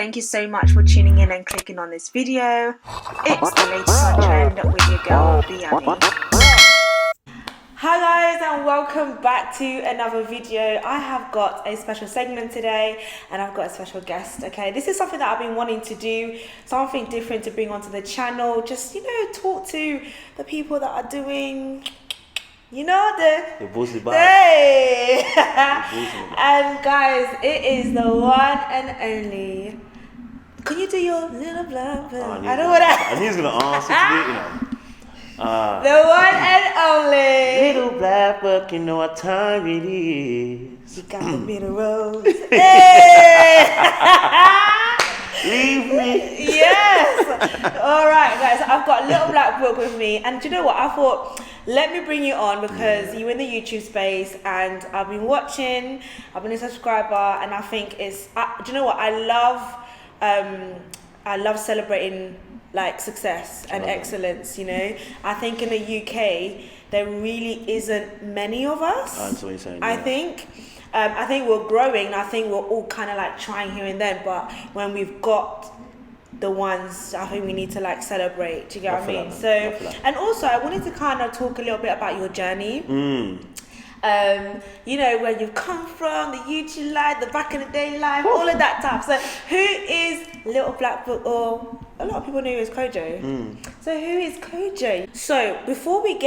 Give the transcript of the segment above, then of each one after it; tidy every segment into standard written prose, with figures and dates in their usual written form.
thank you so much for tuning in and clicking on this video. It's the latest on trend with your girl, BeAmie. Hi guys, and welcome back to another video. I have got a special segment today and I've got a special guest. Okay, this is something that I've been wanting to do, something different to bring onto the channel. Just, talk to the people that are doing, the bossy vibe. Hey! And guys, it is the one and only. Can you do your little blah blah? I don't want to. I knew he was gonna answer the one and only. Little black book, you know what time it is. You got the middle rose. Hey! Leave me. Yes. All right, guys. I've got Little Black Book with me, and do you know what? I thought, let me bring you on because you're in the YouTube space, and I've been watching. I've been a subscriber, and I think it's. Do you know what? I love celebrating like success and excellence. I think in the UK there really isn't many of us. That's what you're saying. I think we're growing. I think we're all kind of like trying here and there, but when we've got the ones, I think we need to like celebrate. Do you get what I mean? So, and also I wanted to kind of talk a little bit about your journey. Where you've come from, the YouTube life, the back in the day life, all of that stuff. So who is Little Black Book, or a lot of people know you as Kojo. So who is Kojo? So before we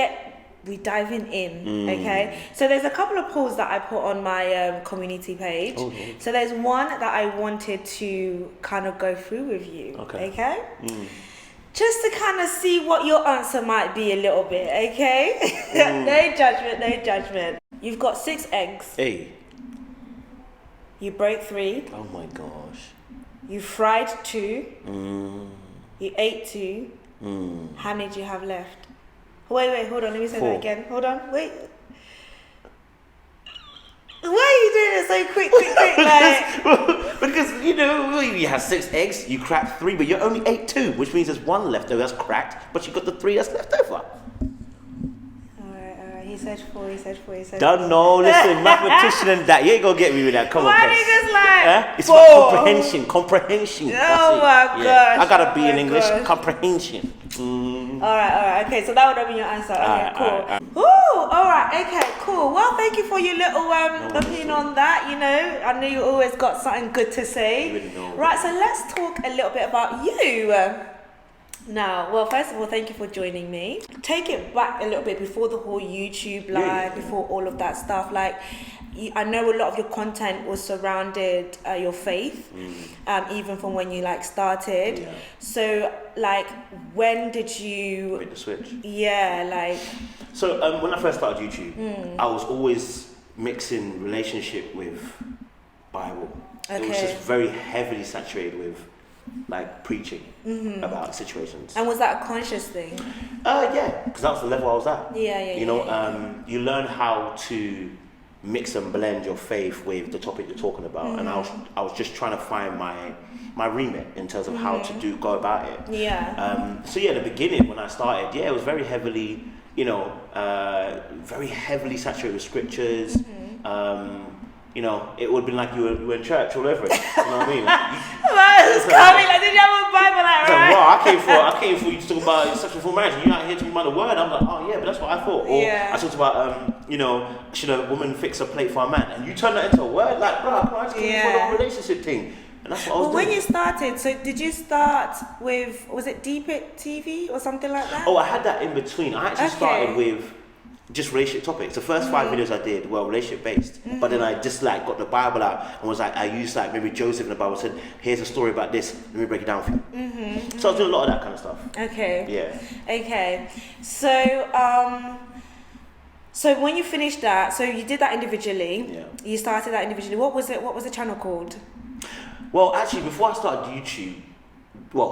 diving in, okay? So there's a couple of polls that I put on my community page. Okay. So there's one that I wanted to kind of go through with you, okay? Just to kind of see what your answer might be a little bit, okay? No judgment. You've got 6 eggs. Hey. You broke 3. Oh my gosh. You fried 2. You ate 2. How many do you have left? Wait, hold on, let me say 4. that again. Hold on, wait. Why are you doing it so quick, like? Because, you have 6 eggs, you cracked 3, but you only ate 2, which means there's 1 left over that's cracked, but you got the 3 that's left over. Alright, he said 4. Don't know, listen, mathematician and that, you ain't gonna get me with that, come on. Why did you just like It's 4? about comprehension. Oh my gosh. I gotta be in English, comprehension. Alright, okay, so that would have been your answer. Okay, cool. Ooh, alright, okay, cool. Well, thank you for your little opinion on that, I know you always got something good to say. Really know. Right, so let's talk a little bit about you. Now, well, first of all, thank you for joining me. Take it back a little bit before the whole YouTube live, before all of that stuff. Like, I know a lot of your content was surrounded your faith, even from when you started. Yeah. So, when did you make the switch? Yeah, So when I first started YouTube, I was always mixing relationship with Bible. Okay. It was just very heavily saturated with preaching about situations. And was that a conscious thing? Yeah, because that was the level I was at. Yeah. You learn how to mix and blend your faith with the topic you're talking about, and I was just trying to find my remit in terms of how to go about it. Yeah. In the beginning when I started, it was very heavily, very heavily saturated with scriptures. It would have been like you were in church all over it. You know what I mean? Did you have a Bible I came for you to talk about sexual marriage, and you're not here talking about the word. I'm like, oh yeah, but that's what I thought. Or I talked about, should a woman fix a plate for a man? And you turn that into a word? Like, bro, I just came for the relationship thing. And that's what I was doing. When you started, so did you start with, was it Deep It TV or something like that? Oh, I had that in between. I actually started with just relationship topics. The first 5 videos I did were relationship based, but then I just got the Bible out and was I used maybe Joseph in the Bible, said, here's a story about this, let me break it down for you. So I was doing a lot of that kind of stuff. Okay. Yeah. Okay. So when you finished that, so you did that individually. Yeah. You started that individually. What was the channel called? Well, actually, before I started YouTube, I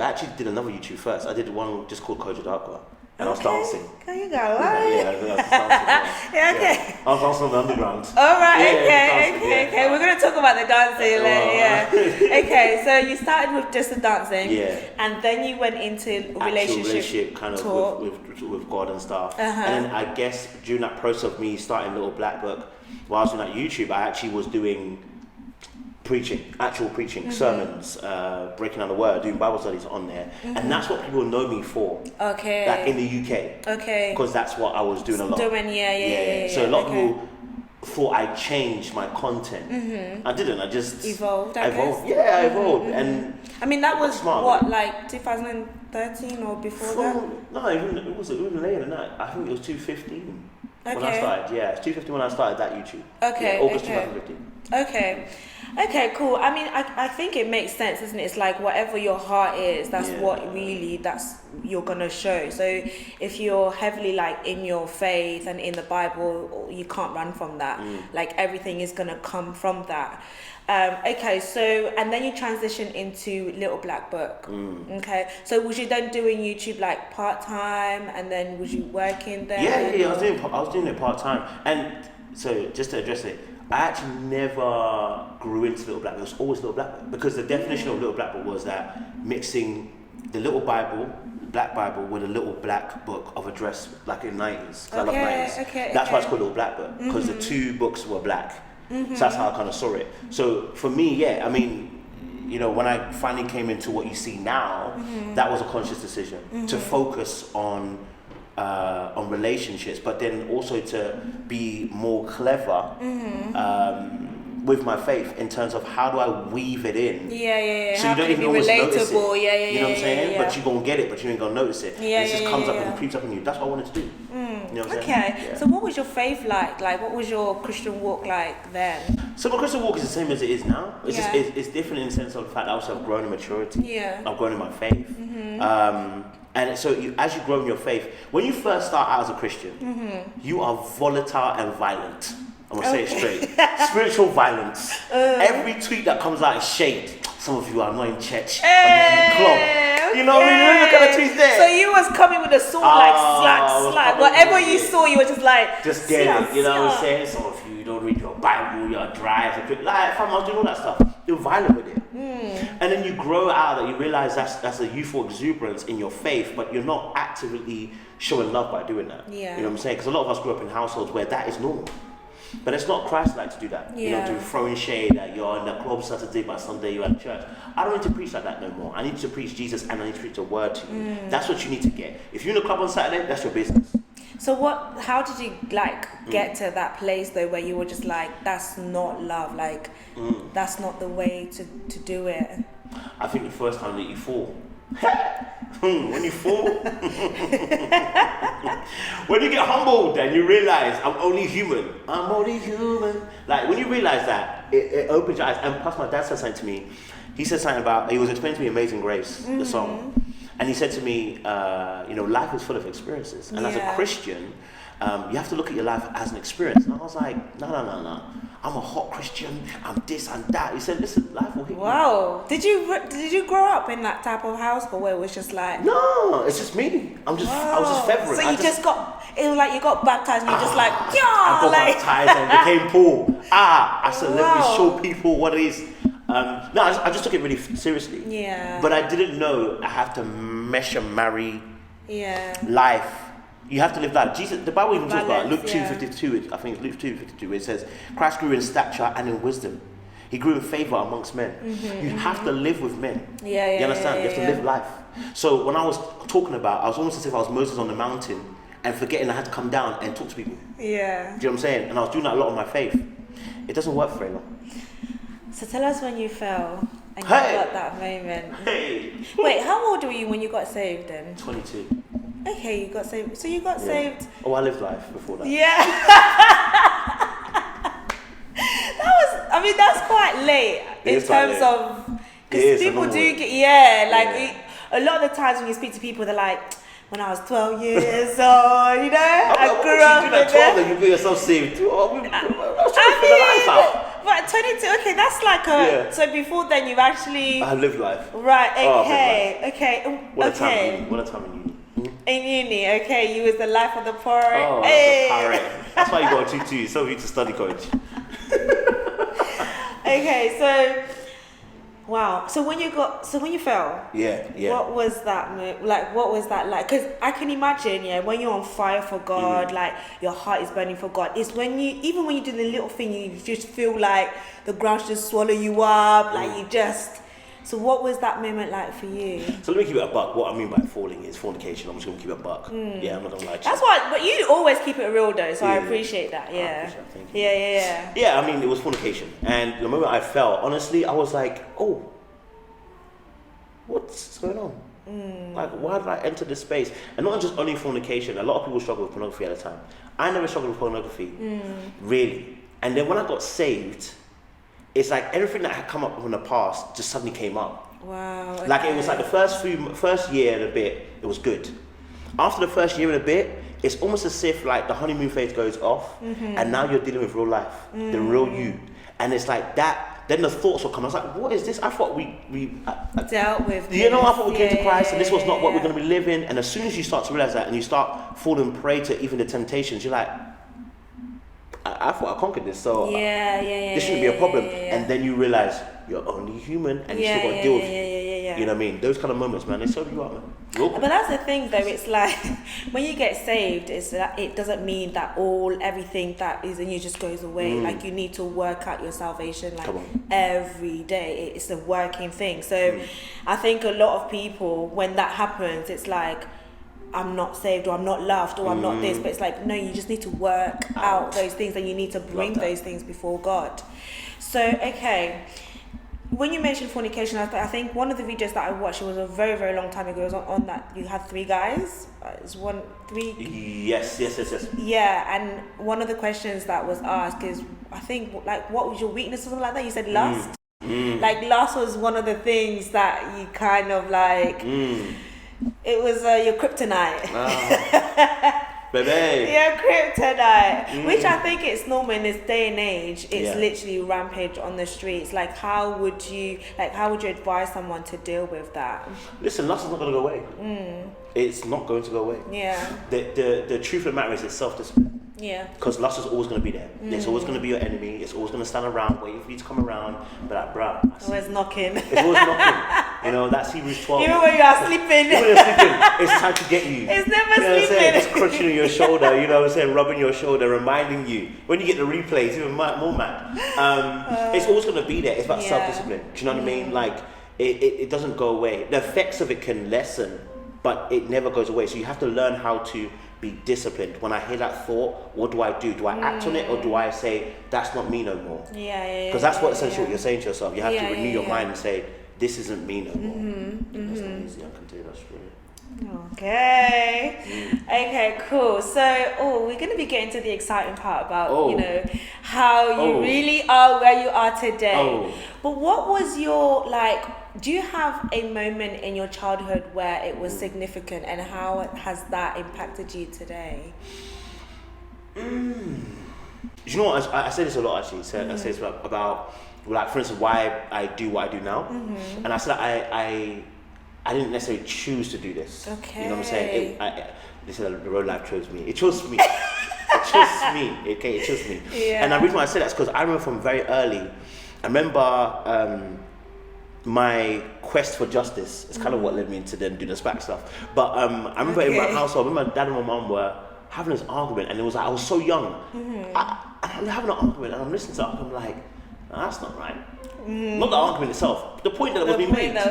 actually did another YouTube first. I did one just called Kojo Darkwa. And I was dancing. You got light. Yeah, I was dancing. Okay. I was dancing on the underground. All right. Okay. We're gonna talk about the dancing. Okay. So you started with just the dancing. Yeah. And then you went into relationship kind of talk with God and stuff. And then I guess during that process of me starting Little Black Book, while I was doing that YouTube, I actually was doing actual preaching, sermons, breaking down the word, doing Bible studies on there, and that's what people know me for. Okay. Like in the UK. Okay. Because that's what I was doing a lot. Yeah. So a lot of people thought I changed my content. I didn't. I just evolved. I evolved, and I mean that was smart, what, like 2013 or before that? No, it was even later than that. I think it was 2015 when I Okay. started. Yeah, it's 2015 when I started that YouTube. Okay. Yeah, August Okay. 2015. Okay, cool. I mean, I think it makes sense, isn't it? It's like whatever your heart is, that's what that's you're gonna show. So if you're heavily like in your faith and in the Bible, you can't run from that. Like everything is gonna come from that. Okay, so and then you transition into Little Black Book. Okay, so was you then doing YouTube like part time, and then was you working there? Yeah. I was doing it part time, and so just to address it, I actually never grew into Little Black Book. It was always Little Black Book, because the definition of Little Black Book was that mixing the Little Bible, Black Bible, with a Little Black Book of address, like in 90s. I love 90s. That's why it's called Little Black Book, because the two books were black. So that's how I kind of saw it. So for me, I mean, you know, when I finally came into what you see now, that was a conscious decision to focus on relationships, but then also to be more clever with my faith in terms of how do I weave it in. So How you don't can even it be always notice relatable? it. You know what I'm saying? But you're gonna get it, but you ain't gonna notice it. It just comes up and creeps up on you. That's what I wanted to do. You know what I'm saying? So what was your faith like? Like what was your Christian walk like then? So my Christian walk is the same as it is now. It's just it's different in the sense of the fact that I also have grown in maturity. I've grown in my faith. And so as you grow in your faith, when you first start out as a Christian, you are volatile and violent. I'm gonna say it straight. Spiritual violence. Every tweet that comes out is shade. Some of you are not in church, but you're in the club. You know what I mean? Look at the tweets there. So you was coming with a sword like slack. Whatever you saw, you were just like just get it. You know what I'm saying? Some of you don't read your Bible, you're dry as a bit. Like, fam, I was doing all that stuff. You're violent with it. And then you grow out of that, you realize that's a youthful exuberance in your faith, but you're not actively showing love by doing that. You know what I'm saying? Because a lot of us grew up in households where that is normal. But it's not Christ-like to do that. You know, to throwing shade that you're in the club Saturday, but Sunday you're at church. I don't need to preach like that no more. I need to preach Jesus, and I need to preach the word to you. That's what you need to get. If you're in the club on Saturday, that's your business. So how did you like get to that place though where you were just like, that's not love, like that's not the way to do it? I think the first time that you fall. When you fall, when you get humbled and you realize I'm only human. Like when you realize that, it opens your eyes. And plus, my dad said something to me. He said something about, he was explaining to me Amazing Grace, the song, and he said to me, you know, life is full of experiences, and as a Christian, you have to look at your life as an experience. And I was like, no. I'm a hot Christian. I'm this and that. He said, listen, life will hit you. Wow. Did you grow up in that type of household where it was just like? No, it's just me. I was just fevering. So it was like you got baptized and you just like, I got baptized and became Paul. I said, let me show people what it is. No, I just took it really seriously. But I didn't know I have to mesh and marry life. You have to live life. Jesus, the Bible even talks about Luke 2:52. I think it's Luke 2:52. Where it says, "Christ grew in stature and in wisdom. He grew in favor amongst men." You have to live with men. You understand? You have to live life. So when I was talking about, I was almost as if I was Moses on the mountain and forgetting I had to come down and talk to people. Do you know what I'm saying? And I was doing that a lot on my faith. It doesn't work for very long. So tell us when you fell and you got that moment. Wait, how old were you when you got saved then? 22. Okay, you got saved. So you got saved. Oh, I lived life before that. That's quite late in terms of, because people do get a lot of the times when you speak to people, they're like, when I was 12 years old, you know, I grew up with it. 12 and you get yourself saved. I was trying to figure life out. But 22, okay, that's like so before then you've actually... I lived life. Right, okay. What a time in uni. In uni, okay, you was the life of the poor. Oh, the pirate. That's why you got a 2-2, so you to study college. Okay, so Wow. So when you fell, Yeah. what was that like? What was that like? Because I can imagine, when you're on fire for God, like your heart is burning for God. It's when even when you do the little thing, you just feel like the ground should just swallow you up. Like you just. So what was that moment like for you? So let me keep it a buck. What I mean by falling is fornication. I'm just gonna keep it a buck. Yeah, I'm not gonna lie to you. That's why, but you always keep it real though, so I appreciate that. Yeah. Thank you. Yeah. Yeah, I mean it was fornication, and the moment I fell, honestly, I was like, oh, what's going on? Like, why did I enter this space? And not just only fornication. A lot of people struggle with pornography at the time. I never struggled with pornography, really. And then when I got saved, it's like everything that had come up from the past just suddenly came up. Wow. Okay. Like it was like the first year and a bit, it was good. After the first year and a bit, it's almost as if like the honeymoon phase goes off, and now you're dealing with real life, the real you, and it's like that. Then the thoughts will come. I was like, what is this? I thought we dealt with. I thought we came to Christ, and this was not what we're going to be living. And as soon as you start to realize that, and you start falling prey to even the temptations, you're like, I thought I conquered this, so this shouldn't be a problem. And then you realize you're only human, and you still got to deal with it. You know what I mean? Those kind of moments, man, they serve you up, man. But that's the thing, though. It's like when you get saved, it's that it doesn't mean that everything that is in you just goes away. Like you need to work out your salvation every day. It's a working thing. So I think a lot of people, when that happens, it's like, I'm not saved, or I'm not loved, or I'm not this. But it's like, no, you just need to work out those things, and you need to bring those things before God. So, okay. When you mentioned fornication, I think one of the videos that I watched, it was a very, very long time ago. It was on that you had 3 guys. Three. Yes. Yeah, and one of the questions that was asked is, I think, like, what was your weakness or something like that? You said lust. Like, lust was one of the things that you kind of like. It was your kryptonite. Baby. Yeah, kryptonite. Which I think it's normal in this day and age. It's literally rampage on the streets. Like, how would you advise someone to deal with that? Listen, lust is not going to go away. It's not going to go away. Yeah. The truth of the matter is it's self-discipline. Yeah. Because lust is always going to be there. It's always going to be your enemy. It's always going to stand around waiting for you to come around. But like, bruh. Always knocking. It's always knocking. You know, that's Hebrews 12. Even when you are sleeping. It's time to get you. It's never sleeping. sleeping. It's crunching on your shoulder, you know what I'm saying? Rubbing your shoulder, reminding you. When you get the replays, even more mad. It's always going to be there. It's about self-discipline. Do you know what I mean? Like, it doesn't go away. The effects of it can lessen, but it never goes away. So you have to learn how to be disciplined. When I hear that thought, what do I do? Do I act on it, or do I say, that's not me no more? Because that's what essentially what you're saying to yourself. You have to renew your mind and say, this isn't me no more. That's not easy, I can tell you that straight. Okay, cool. So, we're going to be getting to the exciting part about, how you really are where you are today. But what was your, do you have a moment in your childhood where it was significant, and how has that impacted you today? You know what, I say this a lot actually. I say this about, like, for instance, why I do what I do now. And I said I didn't necessarily choose to do this. Okay. You know what I'm saying? This is the road life chose me. It chose me. It chose me. Okay, it chose me. Yeah. And the reason why I say that is because I remember from very early, I remember my quest for justice. It's kind of what led me into then doing the SPAC stuff. But I remember in my household, my dad and my mom were having this argument, and it was like, I was so young. I'm having an argument, and I'm listening to it, and I'm like, no, that's not right. Not the argument itself, the point that was being made. I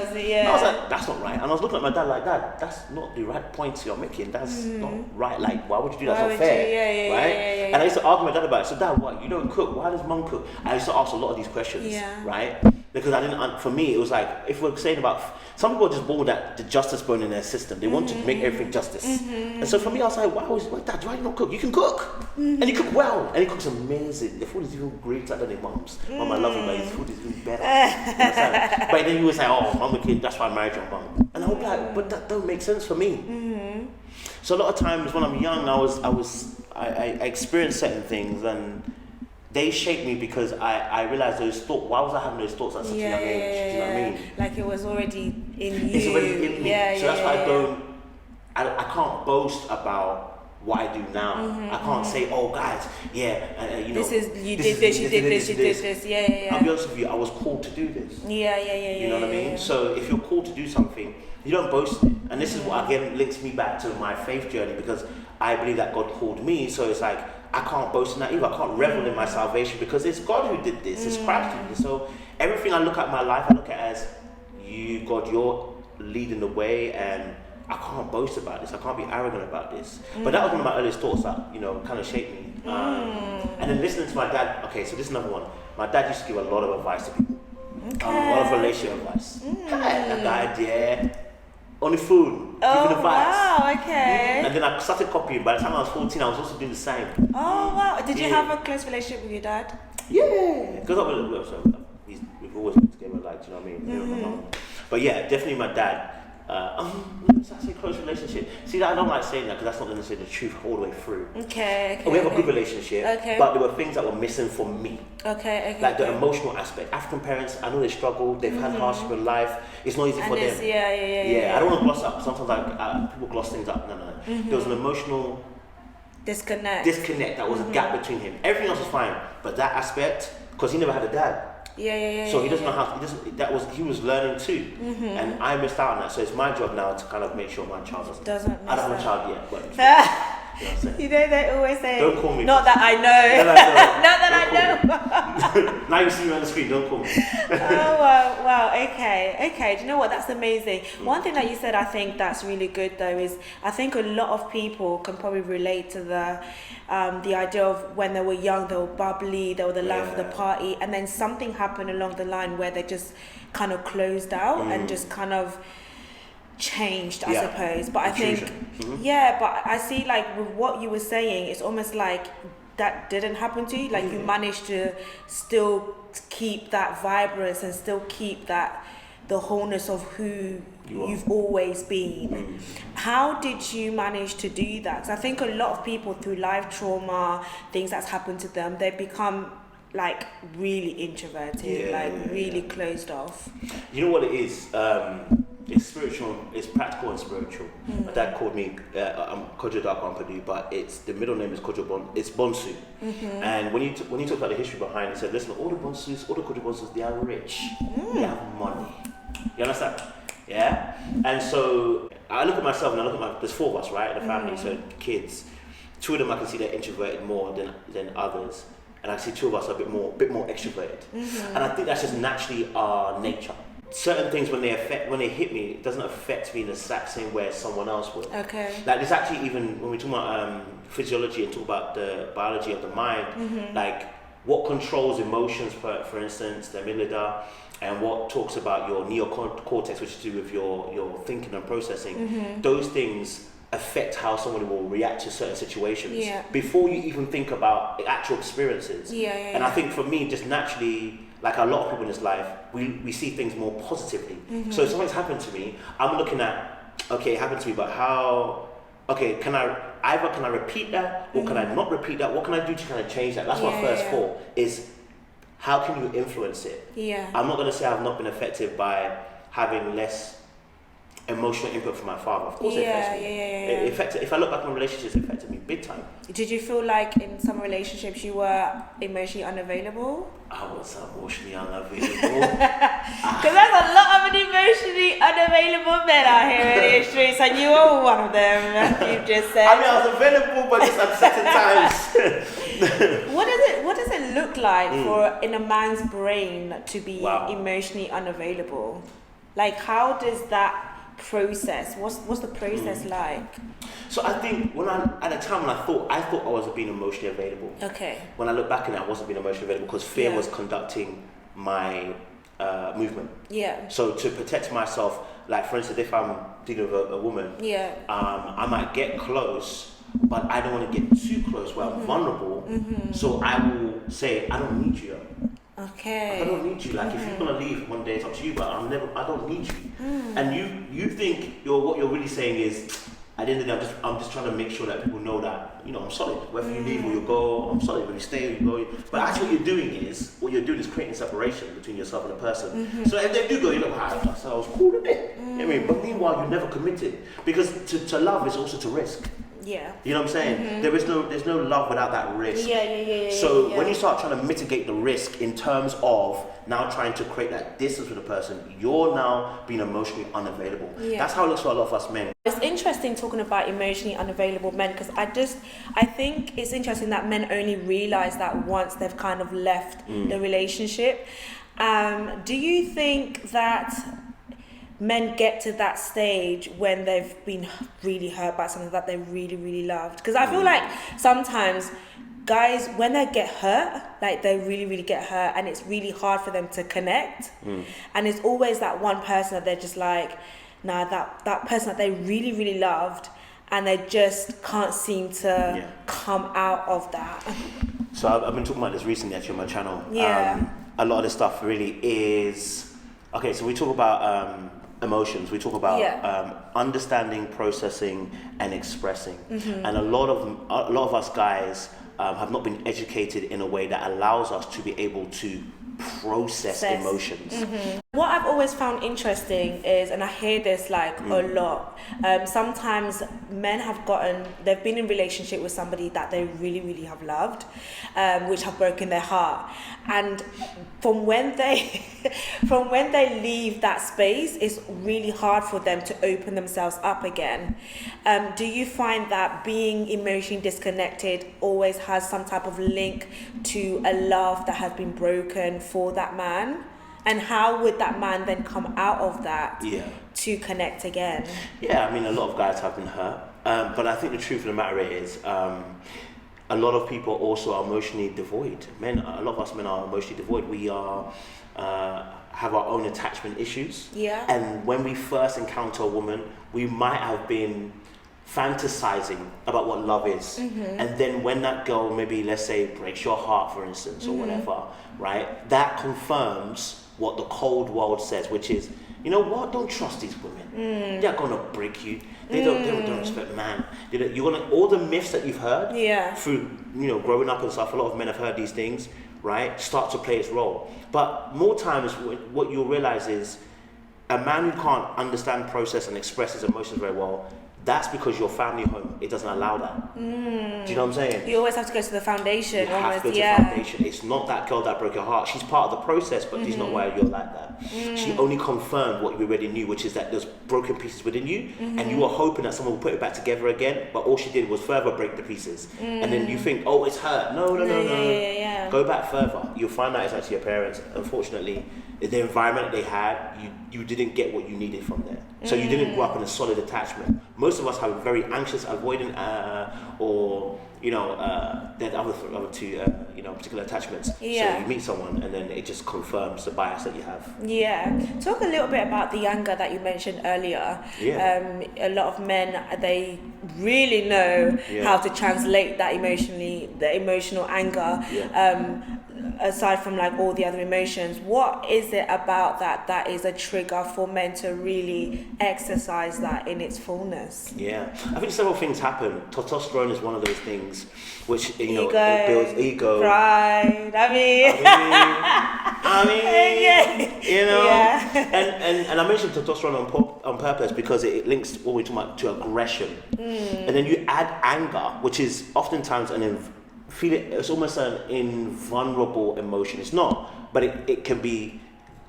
was like, that's not right. And I was looking at my dad like, Dad, that's not the right point you're making. That's not right. Like, why would you do that? That's not fair. Right? And I used to argue with my dad about it. So, Dad, what? You don't cook. Why does Mum cook? I used to ask a lot of these questions. Right? Because I didn't, for me, it was like, if we're saying about, some people are just born with that, the justice bone in their system. They want to make everything justice. And so for me, I was like, Dad, why do you not cook? You can cook. And you cook well. And he cooks amazing. The food is even greater than their Mum's. Mum, I love you, but his food is even better. But then you would say, I'm a kid, that's why I married your mum. And I would be like, but that don't make sense for me. So a lot of times when I'm young, I experienced certain things, and they shaped me because I realized those thoughts. Why was I having those thoughts at such a young age? Do you know what I mean? Like it was already in you. It's already in me. So that's why I can't boast about what I do now. I can't say, oh guys, yeah, you know, you did this, you did this. Yeah. I'll be honest with you, I was called to do this. Yeah. You know what I mean? So if you're called to do something, you don't boast it. And this is what again links me back to my faith journey, because I believe that God called me. So it's like, I can't boast in that either. I can't revel in my salvation, because it's God who did this. It's Christ who did this. So everything I look at in my life, I look at as you, God, you're leading the way, and I can't boast about this. I can't be arrogant about this. But that was one of my earliest thoughts that, you know, kind of shaped me. And then listening to my dad. Okay, so this is another one. My dad used to give a lot of advice to people. A lot of relationship advice. That guy, yeah. On the phone, giving advice. Wow, okay. And then I started copying. By the time I was 14, I was also doing the same. Oh, wow. Did you have a close relationship with your dad? Yeah. Because we've always been together, like, do you know what I mean? But yeah, definitely my dad. It's actually a close relationship. See, I don't like saying that, because that's not necessarily the truth all the way through. Okay. We have a good relationship, but there were things that were missing for me. Okay. Like the emotional aspect. African parents, I know they struggle. They've had hardship in life. It's not easy for them. Yeah. I don't want to gloss up. Sometimes people gloss things up. No. There was an emotional disconnect. That was a gap between him. Everything else was fine, but that aspect, because he never had a dad. Yeah. So he doesn't know how. He was learning too, and I missed out on that. So it's my job now to kind of make sure my child doesn't. I don't have a child yet, but you know what I'm saying? You know, they always say, don't call me. Not that I know. Not that I know. Now you see me on the screen, don't call me. Oh, wow. Okay. Do you know what? That's amazing. One thing that you said, I think that's really good though, is I think a lot of people can probably relate to the idea of when they were young, they were bubbly, they were the life of the party, and then something happened along the line where they just kind of closed out and just kind of changed, I suppose. But I think, but I see, like, with what you were saying, it's almost like that didn't happen to you. Like, you managed to still keep that vibrance and still keep that, the wholeness of who you've always been. How did you manage to do that? Because I think a lot of people, through life trauma, things that's happened to them, they become like really introverted, really closed off. You know what it is? It's spiritual, it's practical and spiritual. My dad called me Kojo Darko, but the middle name is Kojo it's Bonsu. And when you talk about the history behind it, he said, listen, all the Bonsus, all the Kojo Bonsus, they are rich. They have money. You understand? Yeah? And so I look at myself and I look at there's 4 of us, right, in the family, so kids. 2 of them I can see they're introverted more than others. And I see 2 of us are a bit more extroverted. And I think that's just naturally our nature. Certain things, when they hit me, it doesn't affect me in the exact same way as someone else would. Okay. Like, there's actually, even when we talk about physiology and talk about the biology of the mind, like what controls emotions, for instance, the amygdala, and what talks about your neocortex, which is to do with your thinking and processing, those things affect how someone will react to certain situations before you even think about actual experiences. And I think for me, just naturally, like a lot of people in this life, we see things more positively. So if something's happened to me, I'm looking at, okay, it happened to me, but how, okay, can I repeat that, or can I not repeat that? What can I do to kind of change that? That's my first thought, is how can you influence it? I'm not going to say I've not been affected by having less emotional input from my father. Of course it affects me. It affected, if I look back on relationships, it affected me big time. Did you feel like in some relationships you were emotionally unavailable? I was emotionally unavailable. Because there's a lot of emotionally unavailable men out here in the streets, and you are one of them, you just said. I mean, I was available, but just at certain times. What does it look like for in a man's brain to be emotionally unavailable? Like, how does that process? What's the process like? So I think at the time when I thought I was being emotionally available. Okay. When I look back on it, I wasn't being emotionally available because fear was conducting my movement. Yeah. So to protect myself, like for instance, if I'm dealing with a woman, I might get close, but I don't want to get too close where I'm vulnerable. So I will say, I don't need you. Okay. I don't need you. Like if you're gonna leave one day, it's up to you. But I don't need you. And you think what you're really saying is, at the end of the day, I'm just trying to make sure that people know that I'm solid. Whether you leave or you go, I'm solid. When you stay or you go. But actually, what you're doing is creating separation between yourself and the person. So if they do go, you're like, I was cool with it. I mean, but meanwhile, you never committed because to love is also to risk. Yeah. You know what I'm saying? There's no love without that risk. So when you start trying to mitigate the risk in terms of now trying to create that distance with a person, you're now being emotionally unavailable. That's how it looks for a lot of us men. It's interesting talking about emotionally unavailable men, because I think it's interesting that men only realize that once they've kind of left the relationship. Do you think that men get to that stage when they've been really hurt by something that they really, really loved? Because I feel like sometimes guys, when they get hurt, like they really, really get hurt, and it's really hard for them to connect. And it's always that one person that they're just like, nah, that person that they really, really loved, and they just can't seem to come out of that. So I've been talking about this recently actually on my channel. A lot of this stuff really is, okay, so we talk about emotions, we talk about understanding, processing, and expressing. And a lot of us guys have not been educated in a way that allows us to be able to process emotions. What I've always found interesting is, and I hear this like a lot, sometimes men they've been in relationship with somebody that they really, really have loved, which have broken their heart. And from when they leave that space, it's really hard for them to open themselves up again. Do you find that being emotionally disconnected always has some type of link to a love that has been broken for that man? And how would that man then come out of that to connect again? Yeah, I mean, a lot of guys have been hurt. But I think the truth of the matter is, a lot of people also are emotionally devoid. A lot of us men are emotionally devoid. We are have our own attachment issues. And when we first encounter a woman, we might have been fantasizing about what love is, and then when that girl maybe, let's say, breaks your heart, for instance, or whatever, right, that confirms what the cold world says, which is, you know what, don't trust these women. They're gonna break you. They don't respect man. You're gonna, all the myths that you've heard through, you know, growing up and stuff, a lot of men have heard these things, right, start to play its role. But more times what you'll realize is a man who can't understand, process, and express his emotions very well, that's because your family home, it doesn't allow that. Do you know what I'm saying? You always have to go to the foundation. You have to go to the foundation. It's not that girl that broke your heart. She's part of the process, but she's not why you're like that. She only confirmed what you already knew, which is that there's broken pieces within you, and you were hoping that someone would put it back together again, but all she did was further break the pieces. And then you think, oh, it's her. No. Go back further. You'll find out it's actually your parents. Unfortunately, the environment they had, you didn't get what you needed from there. So you didn't grow up in a solid attachment. Most of us have a very anxious, avoidant, or the other two, particular attachments. So you meet someone and then it just confirms the bias that you have. Talk a little bit about the anger that you mentioned earlier. A lot of men, they really know how to translate that emotional anger. Aside from like all the other emotions, what is it about that is a trigger for men to really exercise that in its fullness? I think several things happen. Testosterone is one of those things which it builds ego, pride. I mean, and I mentioned testosterone on purpose because it links what we're talking about to aggression, and then you add anger, which is oftentimes it's almost an invulnerable emotion. It's not, but it can be,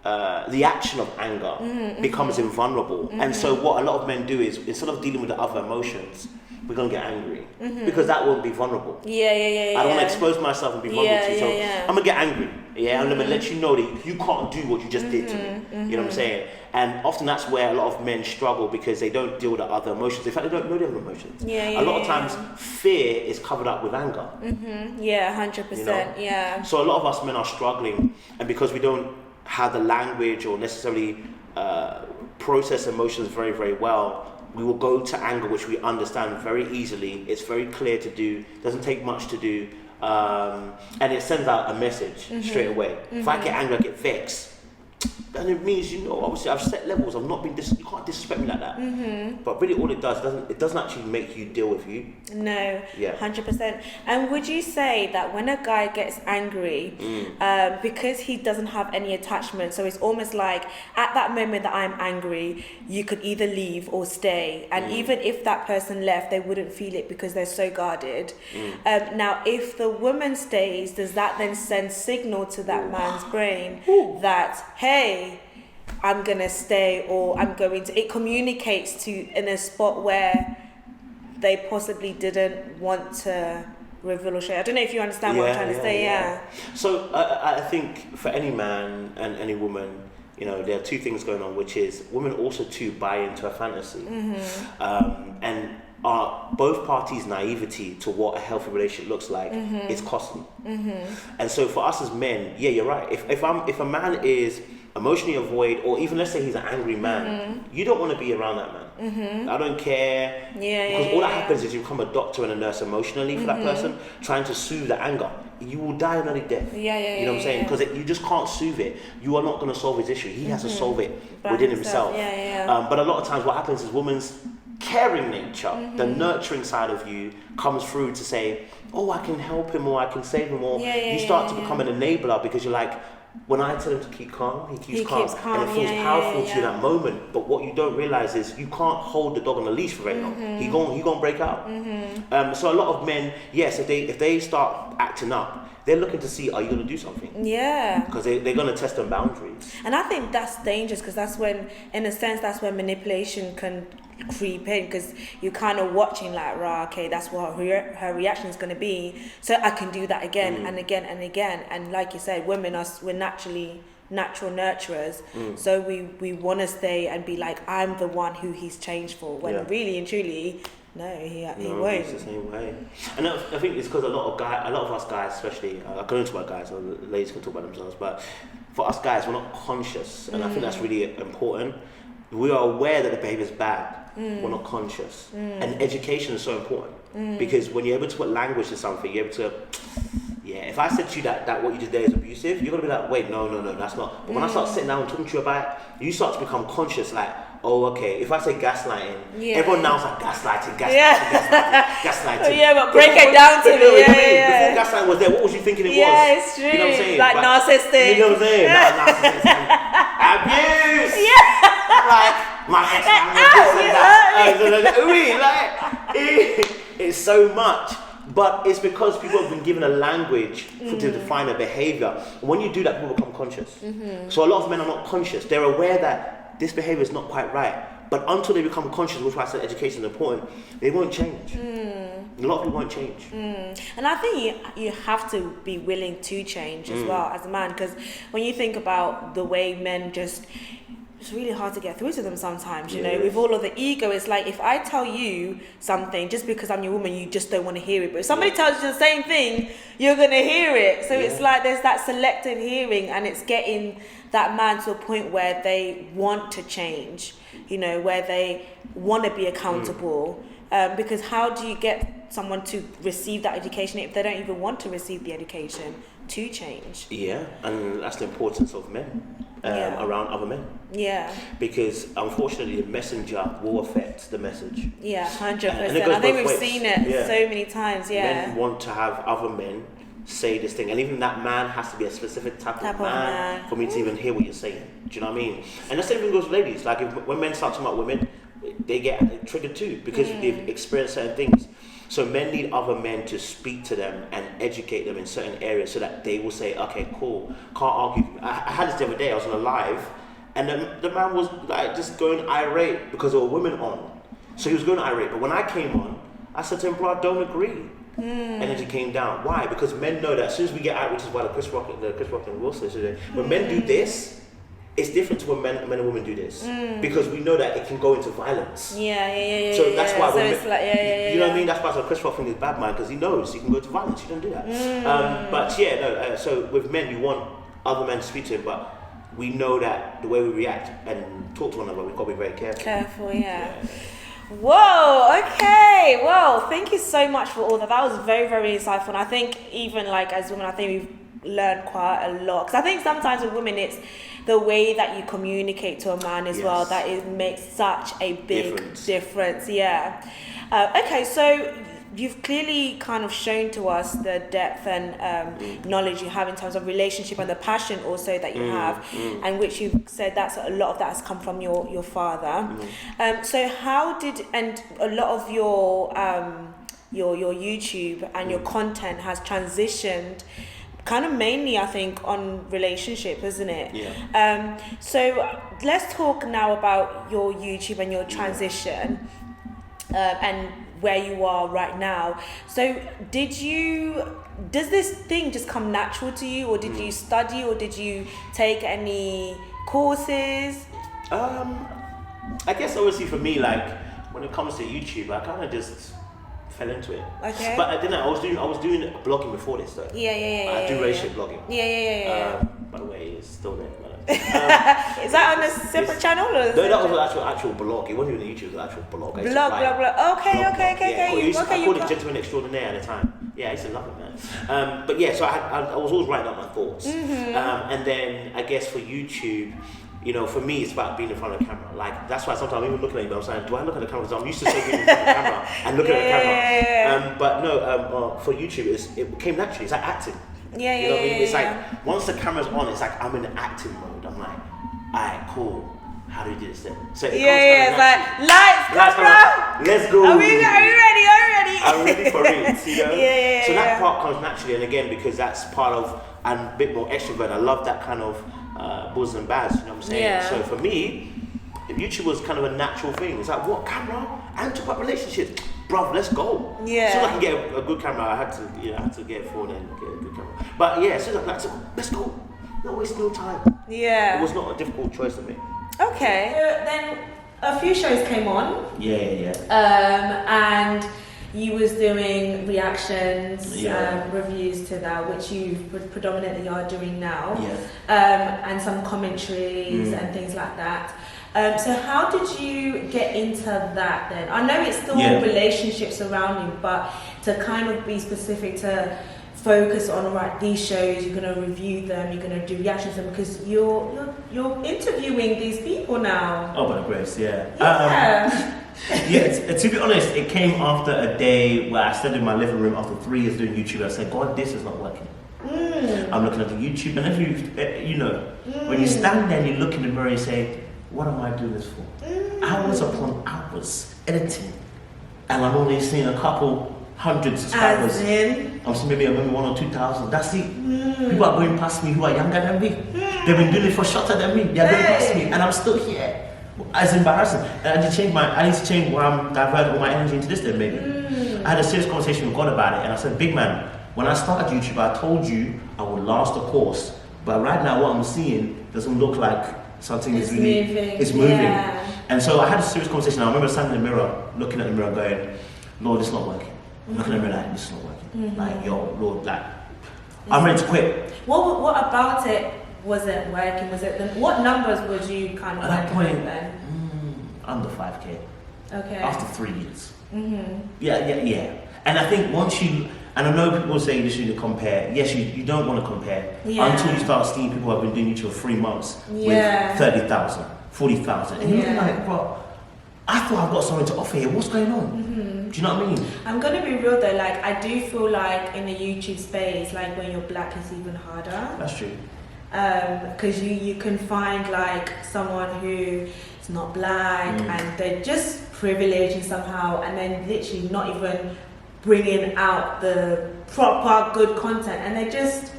the action of anger becomes invulnerable. And so what a lot of men do is, instead of dealing with the other emotions, we're going to get angry because that won't be vulnerable. I don't want to expose myself and be vulnerable to you, so I'm going to get angry. I'm going to let you know that you can't do what you just did to me. You know what I'm saying? And often that's where a lot of men struggle because they don't deal with the other emotions. In fact, they don't know the other emotions. A lot of times, fear is covered up with anger. 100%. So a lot of us men are struggling, and because we don't have the language or necessarily process emotions very, very well, we will go to anger, which we understand very easily. It's very clear to do. Doesn't take much to do. And it sends out a message straight away. If I get angry, I get vexed. and it means, obviously I've set levels. I've not been you can't disrespect me like that. But really, all it doesn't actually make you deal with you. No. Yeah. 100%. And would you say that when a guy gets angry, because he doesn't have any attachment, so it's almost like at that moment that I'm angry, you could either leave or stay, and even if that person left, they wouldn't feel it because they're so guarded. Now, if the woman stays, does that then send signal to that man's brain that, hey, I'm gonna stay, or I'm going to, it communicates to in a spot where they possibly didn't want to reveal or share. I don't know if you understand what I'm trying to say. So I think for any man and any woman, there are two things going on, which is women also too buy into a fantasy, and both parties' naivety to what a healthy relationship looks like is costly. And so for us as men, you're right. If a man is emotionally avoid, or even let's say he's an angry man, you don't want to be around that man. I don't care, because all that happens is you become a doctor and a nurse emotionally for that person, trying to soothe the anger. You will die an early death. You know what I'm saying? Because you just can't soothe it. You are not going to solve his issue. He has to solve it within himself. But a lot of times what happens is women's caring nature, the nurturing side of you, comes through to say, oh, I can help him, or I can save him, or you start to become an enabler, because you're like, when I tell him to keep calm, he keeps calm. And it feels powerful to you in that moment. But what you don't realize is you can't hold the dog on a leash for very long. He gonna break out. So a lot of men, if they start acting up, they're looking to see, are you going to do something? Because they're going to test them boundaries. And I think that's dangerous, because that's when, in a sense, that's when manipulation can creep in, because you're kind of watching like, okay, that's what her reaction is going to be, so I can do that again and again and again. And like you said, we're naturally natural nurturers, so we want to stay and be like, I'm the one who he's changed for, when really and truly, no, he won't. It's the same way. And I think it's because a lot of us guys, especially, I can talk about guys, or ladies can talk about themselves, but for us guys, we're not conscious, and I think that's really important. We are aware that the behavior is bad, we're not conscious. And education is so important, because when you're able to put language to something, you're able to, if I said to you that what you did there is abusive, you're going to be like, wait, no, that's not. But when I start sitting down and talking to you about it, you start to become conscious, like, oh, okay, if I say gaslighting, everyone now's like gaslighting. But break it down to me. Before gaslighting was there, what was you thinking it was? Yeah, it's true. You know what I'm saying? Like narcissistic. You know what I'm saying? Abuse! Like, my ex-man was this and that. It's so much. But it's because people have been given a language to define a behavior. When you do that, people become conscious. So a lot of men are not conscious. They're aware that this behavior is not quite right. But until they become conscious, which is why I said education is important, they won't change. A lot of people won't change. And I think you have to be willing to change as well as a man. Because when you think about the way men it's really hard to get through to them sometimes, you know, with all of the ego. It's like, if I tell you something, just because I'm your woman, you just don't want to hear it. But if somebody tells you the same thing, you're going to hear it. So it's like there's that selective hearing, and it's getting that man to a point where they want to change, you know, where they want to be accountable. Because how do you get someone to receive that education if they don't even want to receive the education to change? And that's the importance of men. Around other men. Because unfortunately the messenger will affect the message. 100%. I think we've seen it so many times. Men want to have other men say this thing, and even that man has to be a specific type of man for me to even hear what you're saying. Do you know what I mean? And the same thing goes with ladies. Like when men start talking about women, they get triggered too, because they've experienced certain things. So men need other men to speak to them and educate them in certain areas, so that they will say, okay, cool, can't argue. I had this the other day, I was on a live, and the man was like just going irate because there were women on. So he was going irate, but when I came on, I said to him, bro, I don't agree. Energy came down. Why? Because men know that as soon as we get out, which is why the Chris Rock and Will said, when men do this, it's different to when men and women do this, because we know that it can go into violence. So that's why you know what I mean. That's why Chris Rock thinks is bad man, because he knows he can go to violence. You don't do that. So with men, you want other men to speak to him, but we know that the way we react and talk to one another, we've got to be very careful. Whoa, okay. Well, thank you so much for all that. That was very, very insightful. And I think even like as women, I think we've learned quite a lot. Because I think sometimes with women, it's the way that you communicate to a man as well that it makes such a big difference. Yeah. Okay, so you've clearly kind of shown to us the depth and knowledge you have in terms of relationship and the passion also that you have, and which you've said that's a lot of that has come from your father. So how did, and a lot of your YouTube and your content has transitioned kind of mainly, I think, on relationship, isn't it? Yeah. So let's talk now about your YouTube and your transition and where you are right now. So does this thing just come natural to you, or did you study, or did you take any courses? I guess obviously for me, like when it comes to YouTube, I kind of just fell into it. Okay. But then I was doing blogging before this though. Yeah. I do relationship blogging. Yeah. By the way, it's still there. Is that on a separate channel? Or no, that was an actual blog. It wasn't even YouTube, it was an actual blog. Blog. Okay. I called it Gentleman Extraordinaire at the time. Yeah, I used to love it, man. But yeah, so I was always writing up my thoughts. And then I guess for YouTube, you know, for me, it's about being in front of the camera. Like, that's why sometimes I'm even looking at you, I'm saying, do I look at the camera? Because I'm used to being in front of the camera and looking at the camera. But no, for YouTube, it came naturally. It's like acting. You know what I mean? It's like, once the camera's on, it's like I'm in acting mode. I'm like, alright, cool. How do we do this then? So it's like, lights, camera, let's go. Are we ready? I'm ready for it, you know? So that part comes naturally, and again, because that's part of, and a bit more extrovert, I love that kind of buzz and buzz, you know what I'm saying? Yeah. So for me, YouTube was kind of a natural thing. It's like, what, camera? And talk about relationships. Bruv, let's go. Yeah. As soon as I can get a good camera, I had to get a phone and get a good camera. But yeah, as soon as I let's go. Not waste no time. Yeah. It was not a difficult choice to make. Okay. So then a few shows came on. Yeah. And you was doing reactions, reviews to that, which you predominantly are doing now. Yeah. And some commentaries and things like that. So how did you get into that then? I know it's still relationships surrounding, but to kind of be specific, to focus on, right, these shows, you're going to review them, you're going to do reactions to them, because you're interviewing these people now. Oh, by the grace, to be honest, it came after a day where I stood in my living room after 3 years doing YouTube. I said, God, this is not working. I'm looking at the YouTube, and when you stand there and you look in the mirror, you say, what am I doing this for? Hours upon hours editing, and I'm only seeing a couple hundred subscribers. I'm seeing maybe 1 or 2,000. That's it. People are going past me who are younger than me. They've been doing it for shorter than me. They're going past me, and I'm still here. It's embarrassing. And I need to change where I'm diverting all my energy into this then maybe. I had a serious conversation with God about it, and I said, big man, when I started YouTube, I told you I would last the course. But right now what I'm seeing doesn't look like something is really moving. Yeah. And so I had a serious conversation. I remember standing in the mirror, looking at the mirror, going, Lord, it's not working. Looking at the mirror like, this is not working. Like, yo, Lord, like, I'm ready to quit. What about it wasn't working? What numbers would you kind of at that point then? Under 5K. Okay. After 3 years. Yeah. And I think once you, and I know people say you should compare. Yes, you don't want to compare until you start seeing people who have been doing YouTube for 3 months with 30,000, 40,000, and you're like, bro, I thought I've got something to offer here. What's going on? Do you know what I mean? I'm gonna be real though. Like, I do feel like in the YouTube space, like when you're black, it's even harder. That's true. Because you can find like someone who is not black and they're just privileged somehow, and then literally not even bringing out the proper good content, and they're just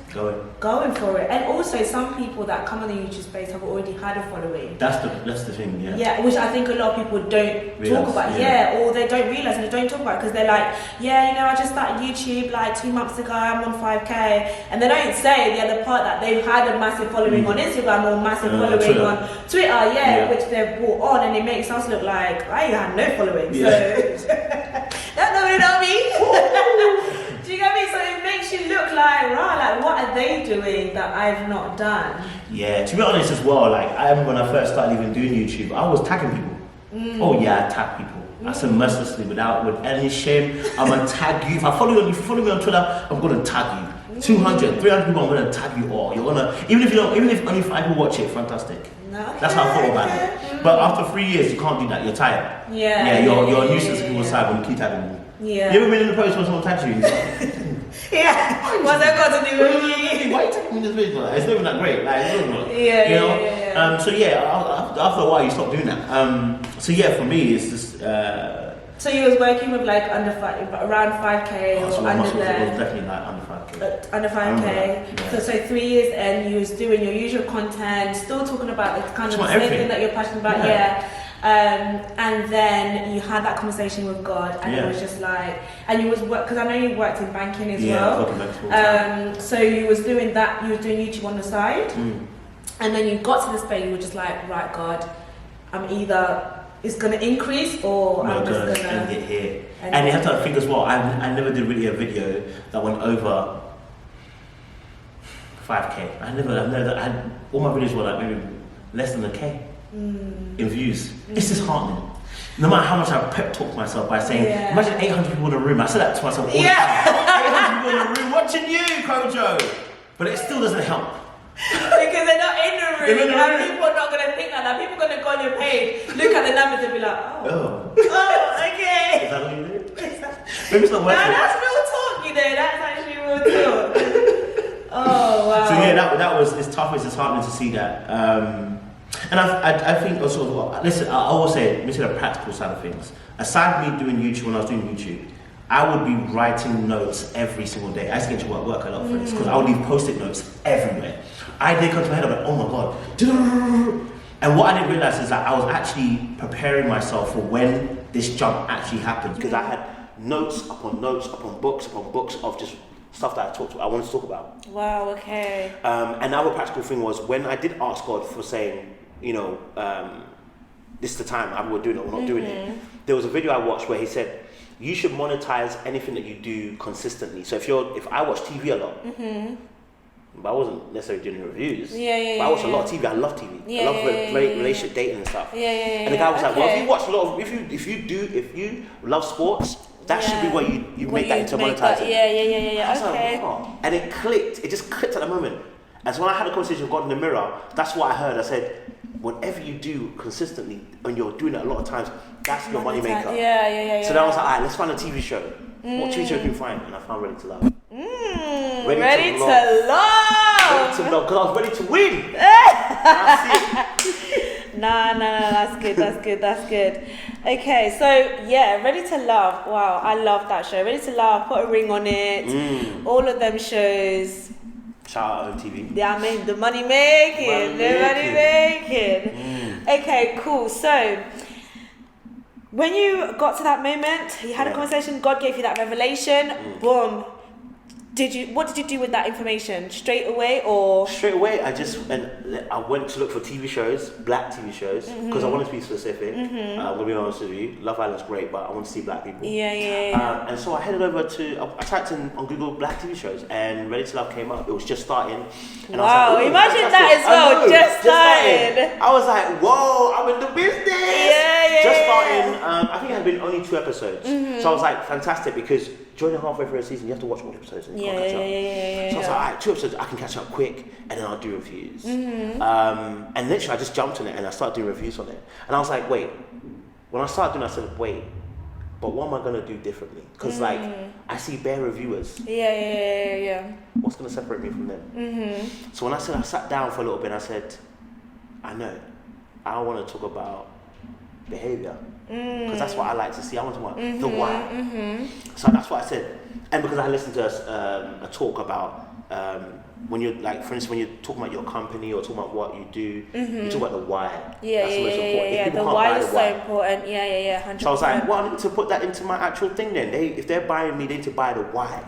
going for it. And also some people that come on the YouTube space have already had a following. That's the thing, yeah, which I think a lot of people don't talk about, or they don't realize and they don't talk about it because they're like, I just started YouTube like 2 months ago, I'm on 5K, and they don't say the other part that they've had a massive following on Instagram or massive following on Twitter, which they've brought on, and it makes us look like I had no following. So that's not what I mean. Do you get me? So it makes you look like, like what are they doing that I've not done? Yeah, to be honest as well, like I remember when I first started even doing YouTube, I was tagging people. Oh yeah, I tag people. I said mercilessly, with any shame. I'm gonna tag you. If you follow me on Twitter, I'm gonna tag you. 200, 300 people, I'm gonna tag you all. You're gonna, even if only 5 people watch it, fantastic. No. That's how I thought about it. But after 3 years, you can't do that. You're tired. Yeah. You're a nuisance to people's side when you keep tagging them. Yeah. You ever been in the post when someone tags you? Yeah. What's that got to do with me? Why are you tagging me in this video? It's not even that great. Like, it's not even, Yeah, you know? yeah. So after a while, you stop doing that. So yeah, for me, it's just. So you was working with like around 5k or under there? It was definitely like under 5k. Under 5k. Yeah. So 3 years in, you was doing your usual content, still talking about the kind of same thing that you're passionate about. Yeah. And then you had that conversation with God, and it was just like, and you was because I know you worked in banking as well. So you was doing that. You was doing YouTube on the side, and then you got to this place. You were just like, right, God, I'm either it's gonna increase or I'm just gonna end it here. And you have to think as well. I never did really a video that went over 5k. I had all my videos were like maybe less than a k in views. It's disheartening. No matter how much I pep talk myself by saying, imagine 800 people in a room. I said that to myself all the time. 800 people in a room watching you, Kojo. But it still doesn't help. Because they're not in the room, and people are not going to think like that. People are going to go on your page, look at the numbers and be like, oh, okay. Is that what you did? Maybe it's not working. No, that's real talk, you know. That's actually real talk. Oh, wow. So yeah, that was, it's tough, it's disheartening to see that. And I think also, listen, I always say, let me say the practical side of things. Aside me doing YouTube, when I was doing YouTube, I would be writing notes every single day. I used to get to work a lot of friends, because I would leave post-it notes everywhere. I did come to my head, I'm like, oh my God. And what I didn't realize is that I was actually preparing myself for when this jump actually happened. Because I had notes upon books of just stuff that I wanted to talk about. Wow, okay. And the other practical thing was when I did ask God for saying, you know, this is the time, either we're doing it or we're not doing it. There was a video I watched where he said, you should monetize anything that you do consistently. So if I watch TV a lot, but I wasn't necessarily doing reviews. But I watch a lot of TV. I love TV. I love relationship dating and stuff. And the guy was like, well, if you watch a lot of, if you love sports, that should be where you make that into monetizing. I was like, oh. And it clicked. It just clicked at the moment. And so when I had a conversation with God in the mirror, that's what I heard. I said, whatever you do consistently, and you're doing it a lot of times, that's your money maker. So then I was like, all right, let's find a TV show. What TV show can you find? And I found Ready to Love. Ready to love, because I was ready to win. That's it. Nah, that's good. Okay, so yeah, Ready to Love. Wow, I love that show. Ready to Love, Put a Ring on It. All of them shows. Shout out OTV. Yeah, I mean the money making. Okay, cool. So when you got to that moment, you had a conversation. God gave you that revelation. Boom. What did you do with that information? Straight away or? Straight away, I went to look for TV shows, black TV shows, because I wanted to be specific. I'm gonna be honest with you. Love Island's great, but I want to see black people. And so I headed over I typed in on Google black TV shows, and Ready to Love came up. It was just starting. And wow, I was like, imagine that as well. Just started. I was like, whoa, I'm in the business. Just starting. I think it had been only 2 episodes, so I was like, fantastic, because during the halfway through a season, you have to watch more episodes and you can't catch up. So I was like, all right, 2 episodes, I can catch up quick, and then I'll do reviews. And literally, I just jumped on it and I started doing reviews on it. And I was like, wait. When I started doing it, I said, wait, but what am I gonna do differently? Because like, I see bare reviewers. What's gonna separate me from them? So when I sat down for a little bit, I said, I know, I want to talk about behavior. Because that's what I like to see. I want to talk about the why. So that's what I said. And because I listened to a talk about when you're like, for instance, when you're talking about your company or talking about what you do, you talk about the why. That's the most important. The why is so important. 100%. So I was like, well, I need to put that into my actual thing then. If they're buying me, they need to buy the why.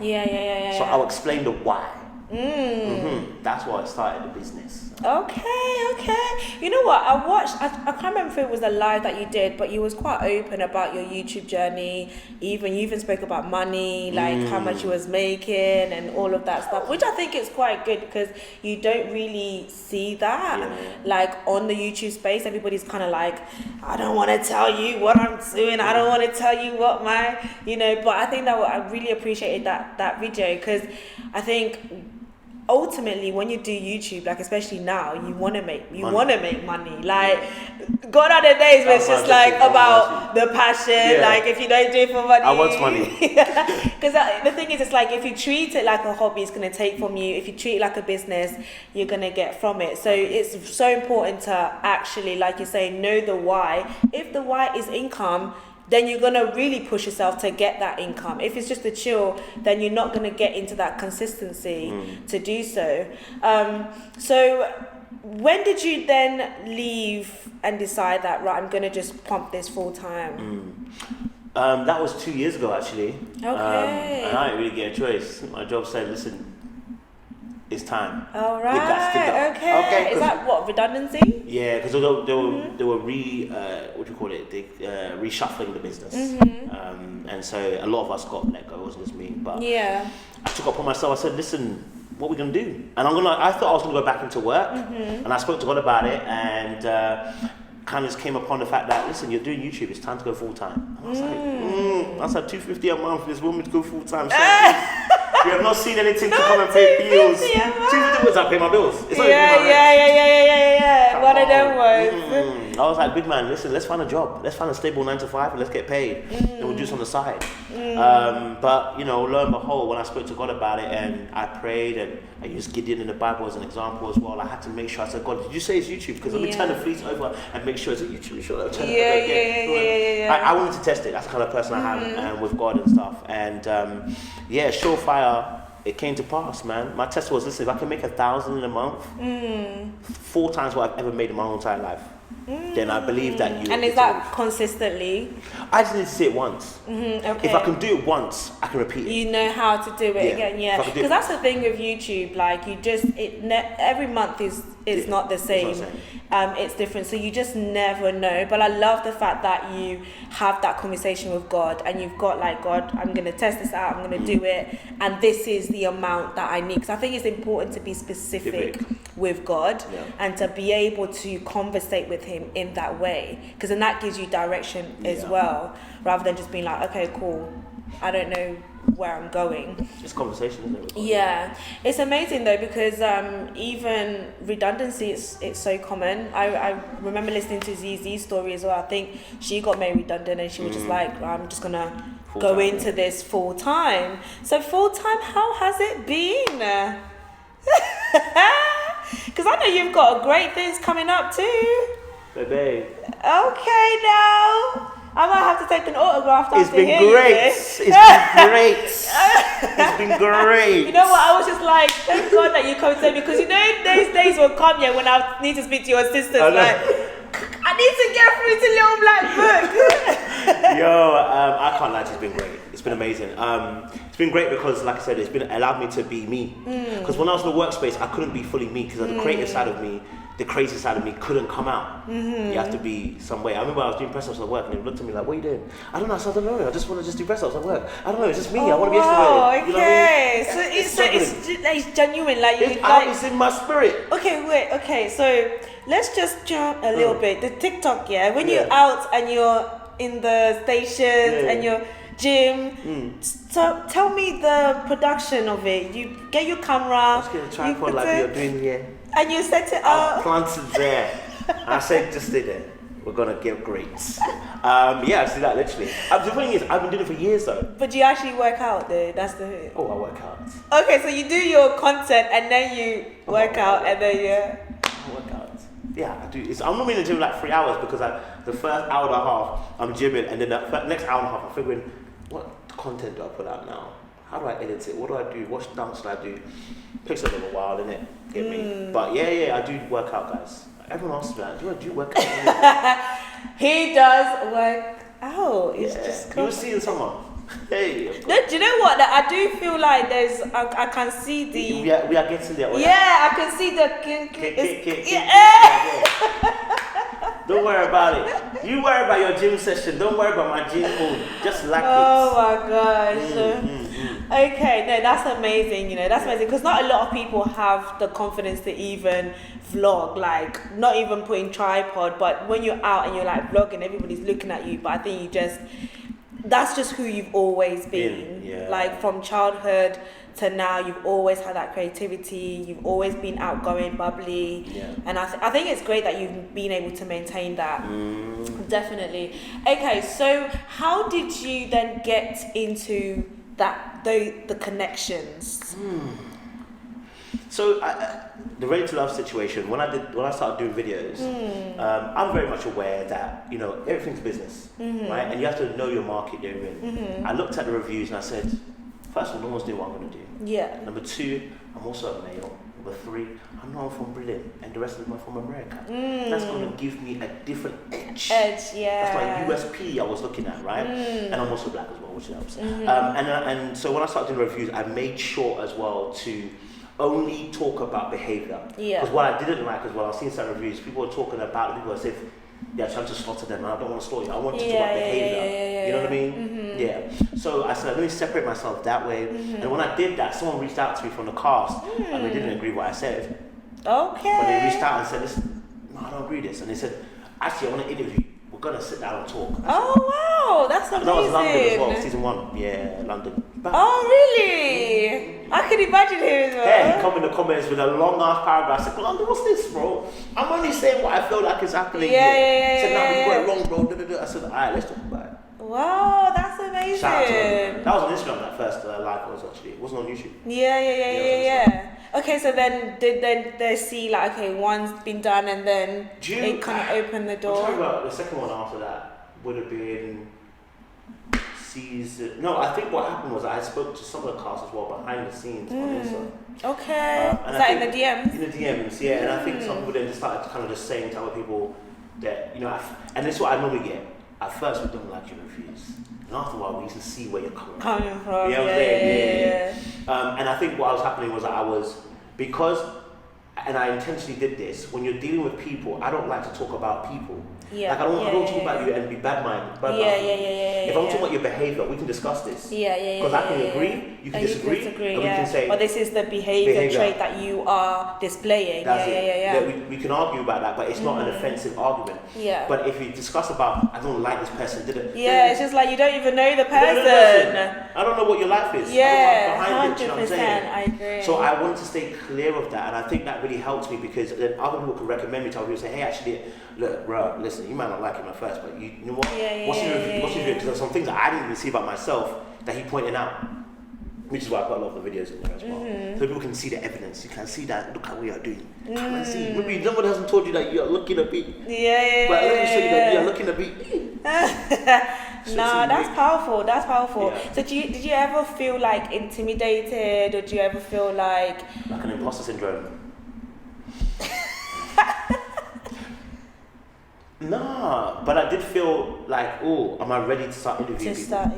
So I'll explain the why. That's why I started the business. Okay. You know what? I can't remember if it was a live that you did, but you was quite open about your YouTube journey. You even spoke about money, like how much you was making and all of that stuff, which I think is quite good because you don't really see that. Like on the YouTube space, everybody's kind of like, I don't want to tell you what I'm doing. I don't want to tell you what but I think that I really appreciated that video because I think ultimately when you do YouTube, like especially now, you want to make money. Like gone are the days where it's just like about the passion. Like if you don't do it for money, I want money. Because the thing is, it's like if you treat it like a hobby, it's going to take from you. If you treat it like a business, you're going to get from it. So it's so important to actually, like you say, know the why. If the why is income, then you're going to really push yourself to get that income. If it's just a chill, then you're not going to get into that consistency to do so. So when did you then leave and decide that, right, I'm going to just pump this full time? That was 2 years ago, actually. Okay. And I didn't really get a choice. My job said, listen, it's time. All right. Okay. Is that what, redundancy? Yeah, because they were reshuffling the business, and so a lot of us got let go. It wasn't just me, but I took up on myself. I said, "Listen, what are we gonna do?" And I thought I was gonna go back into work, and I spoke to God about it, and kind of just came upon the fact that, listen, you're doing YouTube. It's time to go full time. I was like, that's like $250 a month. This woman to go full time. We have not seen anything to come and pay bills. $250 was I pay my bills. It's not yeah. One of them was. I was like, big man, listen, let's find a job. Let's find a stable 9 to 5 and let's get paid. And we'll do this on the side. But lo and behold, when I spoke to God about it and I prayed and I used Gideon in the Bible as an example as well, I had to make sure. I said, God, did you say it's YouTube? Because let me turn the fleece over and make sure it's a YouTube. I wanted to test it. That's the kind of person I am with God and stuff. And surefire. It came to pass, man. My test was, listen, if I can make $1,000 in a month, 4 times what I've ever made in my whole entire life, then I believe that you. And is that consistently? I just need to see it once. Okay. If I can do it once, I can repeat it. You know how to do it again, Because that's the thing with YouTube. Like every month is not the same. It's different, so you just never know. But I love the fact that you have that conversation with God, and you've got like, God, I'm gonna test this out. I'm gonna do it, and this is the amount that I need. Because I think it's important to be specific with God and to be able to conversate with Him in that way, because then that gives you direction as well, rather than just being like, okay, cool, I don't know where I'm going. It's conversation, isn't it? Yeah, it's amazing though, because even redundancy, it's so common. I remember listening to ZZ's story as well. I think she got made redundant and she was just like, I'm just gonna go into this full time. So full time, how has it been? Because I know you've got great things coming up too. Baby. Okay, now I might have to take an autograph. It's been great. It's been great. It's been great. You know what? I was just like, thank God that you come to me, because you know those days will come when I need to speak to your sisters. Like, I need to get through to Little Black Book. Yo, I can't lie, it's been great. It's been amazing. It's been great because, like I said, it's been allowed me to be me. Because when I was in the workspace, I couldn't be fully me, because the creative side of me, the crazy side of me couldn't come out. You have to be some way. I remember I was doing press ups at work and they looked at me like, what are you doing? I don't know, I don't know. I just want to do press ups at work. I don't know, it's just me. I want to be extroverted. Okay. You know what I mean? It's genuine. Like, it's in my spirit. Okay, so let's just jump a little bit. The TikTok, when you're out and you're in the stations and you're gym. So tell me the production of it. You get your camera. Let's get a tripod like you're doing here. And you set it up. I planted there. I said, just stay there. We're gonna get great. I see that literally. The thing is, I've been doing it for years though. But do you actually work out though? That's the thing. Oh, I work out. Okay, so you do your content and then you work out and then I work out. Yeah, I do. I'm not in the gym like 3 hours, because the first hour and a half I'm gymming, and then the next hour and a half I'm figuring, what content do I put out now? How do I edit it? What do I do? What dance should I do? Takes a little while, innit? Get me? But I do work out, guys. Everyone asks me that. Do you work out? He does work out. It's just you will see in summer. Hey. No, do you know what? I do feel like I can see the. We are getting there. Yeah, I can see the. Don't worry about it. You worry about your gym session. Don't worry about my gym food. Just like it. Oh my gosh. Okay, no, that's amazing. That's amazing because not a lot of people have the confidence to even vlog, like not even putting tripod. But when you're out and you're like vlogging, everybody's looking at you. But I think that's just who you've always been. Yeah. Like from childhood to now, you've always had that creativity. You've always been outgoing, bubbly. Yeah. And I think it's great that you've been able to maintain that. Definitely. Okay, so how did you then get into the connections? So the Ready to Love situation, when I started doing videos, I'm very much aware that everything's business, right? And you have to know your market you're in. I looked at the reviews and I said, first of all, no one's doing what I'm going to do. Yeah. Number two, I'm also a male. Number three, I'm known from Britain and the rest of them are from America. That's going to give me a different edge. Yeah. That's my USP I was looking at, right? And I'm also black as well, which helps. And so when I started doing reviews, I made sure as well to only talk about behavior. Yeah. Because what I didn't like as well, I've seen some reviews, people are talking about people as if they're trying to slaughter them, and I don't want to slaughter you. I want to talk about behavior. You know what I mean? Yeah. So I said, let me separate myself that way. And when I did that, someone reached out to me from the cast, and they didn't agree with what I said. Okay. But they reached out and said, listen, no, I don't agree with this. And they said, actually, I want to interview you. We're going to sit down and talk. Oh, wow, that's amazing. That was London as well, season 1. Yeah, London. Bam. Oh, really? I can imagine him as well. Yeah, he come in the comments with a long ass paragraph. I said, London, what's this, bro? I'm only saying what I feel like is happening here. He said, no, you got it wrong, bro. I said, all right, let's talk about it. Wow, that's amazing. Shout out to him. That was on Instagram, that first live was actually. It wasn't on YouTube. Yeah. Okay, so then did they see like, okay, one's been done and then it kind of opened the door? I'm talking about the second one after that would have been season. No, I think what happened was I spoke to some of the cast as well behind the scenes on Insta. Okay. Is that in the DMs? In the DMs, yeah. And I think some people then just started kind of just saying to other people that, and this is what I normally get. At first, we don't like your reviews. And after a while, we used to see where you're coming from. You know what I'm saying? Yeah. And I think what was happening was and I intentionally did this, when you're dealing with people, I don't like to talk about people. Yeah. Like I don't talk about you and be bad-minded. If I'm talking about your behavior, we can discuss this. Because I can agree, you can disagree, and we can say, but this is the behavior trait that you are displaying. We can argue about that, but it's not an offensive argument. Yeah. But if we discuss about, I don't like this person, it's just like you don't even know the person. I don't know what your life is. Yeah, 100%. You know what I'm saying? I agree. So I want to stay clear of that, and I think that really helps me because then other people can recommend me to other people, say, hey, actually, look, bro, listen, you might not like him at first, but you know what? What's your review? Because there's some things that I didn't even see about myself that he pointed out, which is why I put a lot of the videos in there as well. So people can see the evidence. You can see that. Look at what you're doing. Come and see. Maybe someone hasn't told you that you're looking a bit. But let me show you that you're looking a bit. No, that's powerful. That's powerful. Yeah. So did you ever feel like intimidated, or do you ever feel like an imposter syndrome? Nah, but I did feel like, oh, am I ready to start interviewing people?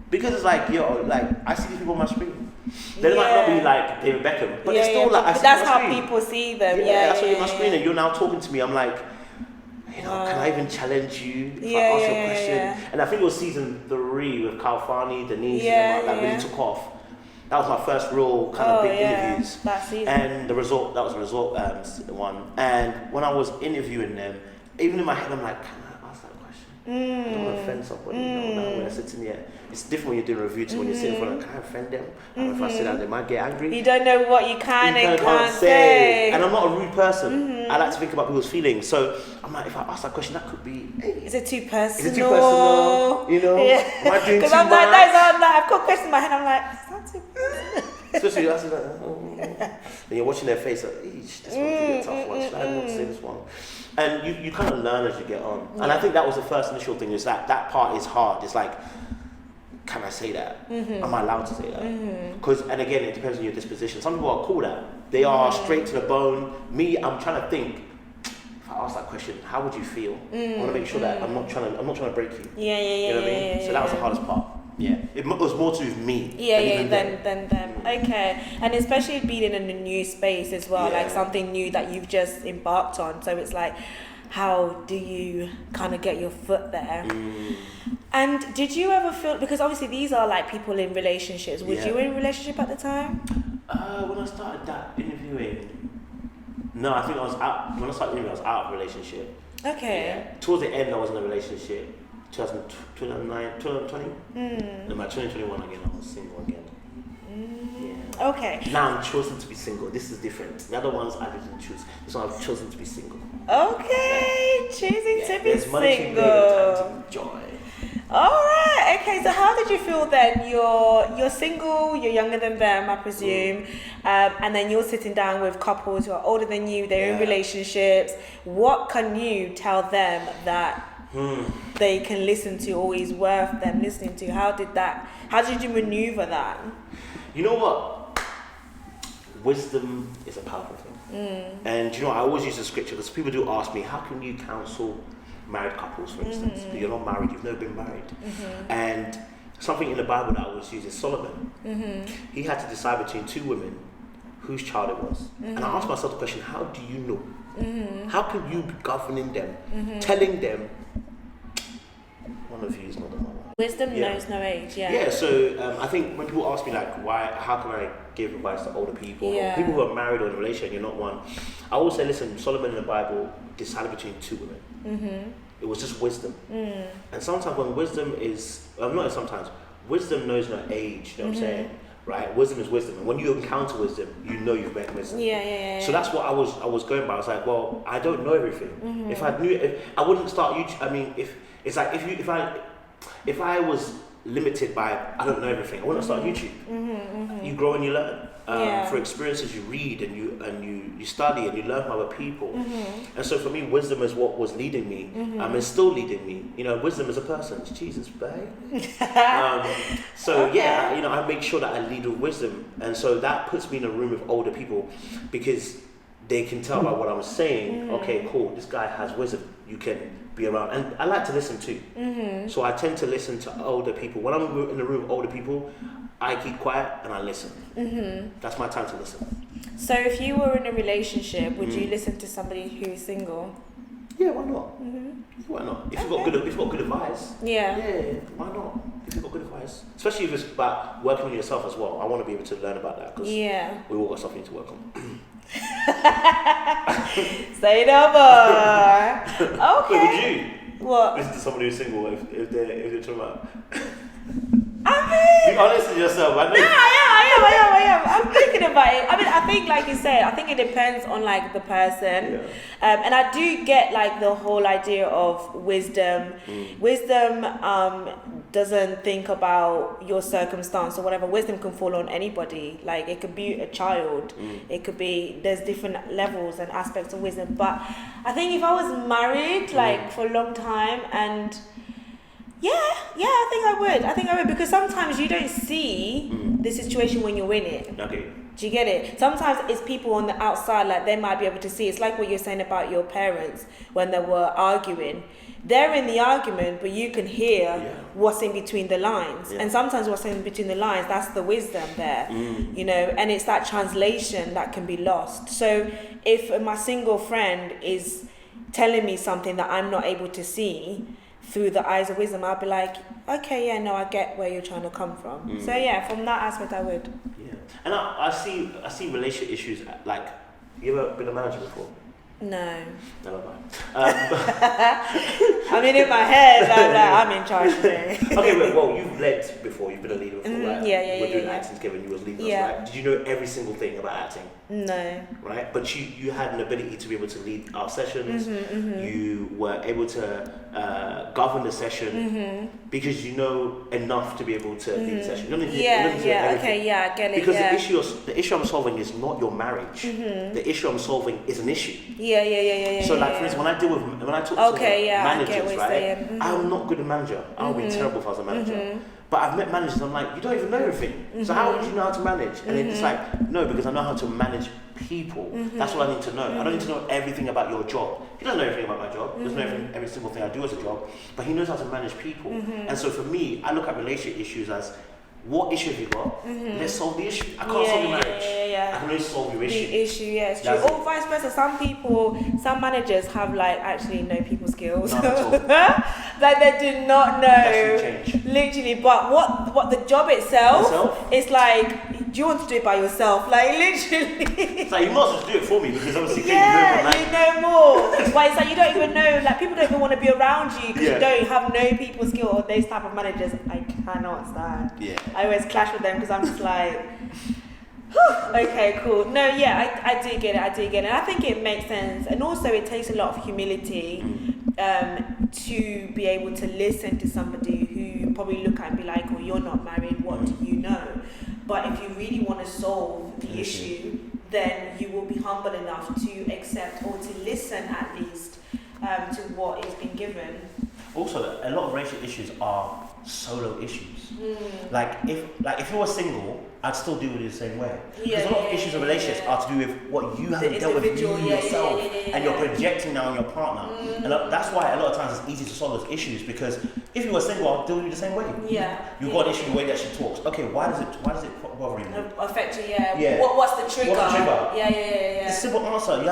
Because it's like, I see these people on my screen. They might not be like David Beckham, but they're still like, I see that's them on how my screen. people see them. That's what you're on my screen, and you're now talking to me. I'm like, can I even challenge you if I ask you a question? And I think it was season 3 with Kalfani, Denise, and that really took off. That was my first real kind of big interviews. That season. And that was the result one. And when I was interviewing them, even in my head, I'm like, can I ask that question? I don't want to offend somebody. Now when I'm sitting here, it's different when you're doing a review to when you're sitting in front of them. Can I offend them? And if I sit down, they might get angry. You don't know what you can and can't say. And I'm not a rude person. I like to think about people's feelings. So I'm like, if I ask that question, that could be, hey, is it too personal? Is it too personal? You know? Am I doing too much? Because I'm like, I've got questions in my head. I'm like, is that too personal? Especially that's like, and you're watching their face like, this one's a tough one. Should I not say this one? And you kind of learn as you get on. And I think that was the first initial thing, is that part is hard. It's like, can I say that? Am I allowed to say that? Because, and again, it depends on your disposition. Some people are cool that. They are straight to the bone. Me, I'm trying to think, if I ask that question, how would you feel? I want to make sure that I'm not trying to break you. You know what I mean? So that was the hardest part. Yeah, it was more to do with me. Than them. Okay, and especially being in a new space as well, like something new that you've just embarked on. So it's like, how do you kind of get your foot there? And did you ever feel, because obviously these are like people in relationships, was you in a relationship at the time? When I started that interviewing, no, I think I was out. When I started interviewing, I was out of a relationship. Okay. Yeah. Towards the end, I was in a relationship. 2009, 2020. And by 2021 again, I was single again. Yeah. Okay. Now I'm chosen to be single. This is different. The other ones I didn't choose. This one I've chosen to be single. Okay, choosing to be there's money single. Time to enjoy. All right. Okay. So how did you feel then? You're single. You're younger than them, I presume, and then you're sitting down with couples who are older than you. They're in relationships. What can you tell them that they can listen to, or is worth them listening to? How did you maneuver that? You know what? Wisdom is a powerful thing. And you know, I always use the scripture because people do ask me, how can you counsel married couples, for instance? You're not married, you've never been married. And something in the Bible that I always use is Solomon. He had to decide between two women whose child it was. And I asked myself the question, how do you know? How can you be governing them, telling them, one of you is not the mother? Wisdom knows no age. Yeah, so I think when people ask me like, how can I give advice to older people, or people who are married or in a relationship, you're not one, I always say, listen, Solomon in the Bible decided between two women. It was just wisdom. And sometimes when wisdom is, wisdom knows no age, you know what I'm saying? Right? Wisdom is wisdom. And when you encounter wisdom, you know you've met wisdom. So that's what I was going by. I was like, well, I don't know everything. If I knew, I wouldn't start YouTube. I mean, if I was limited by I don't know everything, I wouldn't start YouTube. You grow and you learn. For experiences you read and you study and you learn from other people. And so for me, wisdom is what was leading me. It's still leading me. You know, wisdom is a person. It's Jesus, babe. I make sure that I lead with wisdom. And so that puts me in a room with older people because they can tell by what I'm saying, okay, cool, this guy has wisdom. You can be around. And I like to listen too. So I tend to listen to older people. When I'm in the room with older people, I keep quiet and I listen. That's my time to listen. So if you were in a relationship, would you listen to somebody who's single? Yeah, why not? Why not? If you've got good advice. Yeah, why not? If you've got good advice. Especially if it's about working on yourself as well. I want to be able to learn about that because we all got something to work on. Say no more. Okay. Would you? What? Listen to somebody who's single if they're talking about. I mean, be honest with yourself. I know. No, I am. I'm thinking about it. I mean, I think, like you said, I think it depends on like the person. And I do get like the whole idea of wisdom. Wisdom doesn't think about your circumstance or whatever. Wisdom can fall on anybody. Like it could be a child. It could be, there's different levels and aspects of wisdom. But I think if I was married like for a long time and I think I would because sometimes you don't see the situation when you're in it. Okay. Do you get it? Sometimes it's people on the outside, like they might be able to see. It's like what you're saying about your parents when they were arguing. They're in the argument, but you can hear what's in between the lines. And sometimes what's in between the lines, that's the wisdom there, you know, and it's that translation that can be lost. So if my single friend is telling me something that I'm not able to see, through the eyes of wisdom, I'll be like, okay, I get where you're trying to come from. So from that aspect, I would. Yeah, and I see relationship issues like, you ever been a manager before? No. Never mind. I mean, in my head, I'm like, I'm in charge today. Okay, well, you've led before, you've been a leader before, right? Yeah. We're doing acting together and you was leading us, right? Did you know every single thing about acting? No. Right? But you had an ability to be able to lead our sessions. You were able to govern the session because you know enough to be able to lead the session. You don't need to I get it. Because the issue I'm solving is not your marriage. The issue I'm solving is an issue. So like for instance, when I talk to managers, right? I'm not good at manager. I'll be terrible if I was a manager. But I've met managers, I'm like, you don't even know everything. So how would you know how to manage? And it's like, no, because I know how to manage people. That's what I need to know. I don't need to know everything about your job. He doesn't know everything about my job. He doesn't know every single thing I do as a job. But he knows how to manage people. And so for me, I look at relationship issues as, what issue have you got? Let's solve the issue. I can't solve your marriage. I can only solve your issue. The issue, it's true. Or vice versa. Some managers have like actually no people skills. Not at all. Like they do not know. Literally, but what the job itself is like, do you want to do it by yourself? Like literally. It's like you might as well do it for me because obviously you know more. But it's like you don't even know, like people don't even want to be around you because you don't have no people skill. Or those type of managers I cannot stand. Yeah. I always clash with them because I'm just like, okay, cool. No, yeah, I do get it. And I think it makes sense. And also it takes a lot of humility to be able to listen to somebody who probably look at and be like, oh, you're not married, what do you know? But if you really want to solve the issue, then you will be humble enough to accept or to listen at least to what is being given. Also, a lot of relationship issues are solo issues. Like if you were single, I'd still deal with it the same way. Because a lot of issues in relationships are to do with what you haven't dealt with yourself, and you're projecting now on your partner. And that's why a lot of times it's easy to solve those issues, because if you were single, I'll deal with you the same way. You've got an issue the way that she talks. Okay, why does it bother you? Affect you, What's the trigger? What's the trigger? Yeah. It's a simple answer. You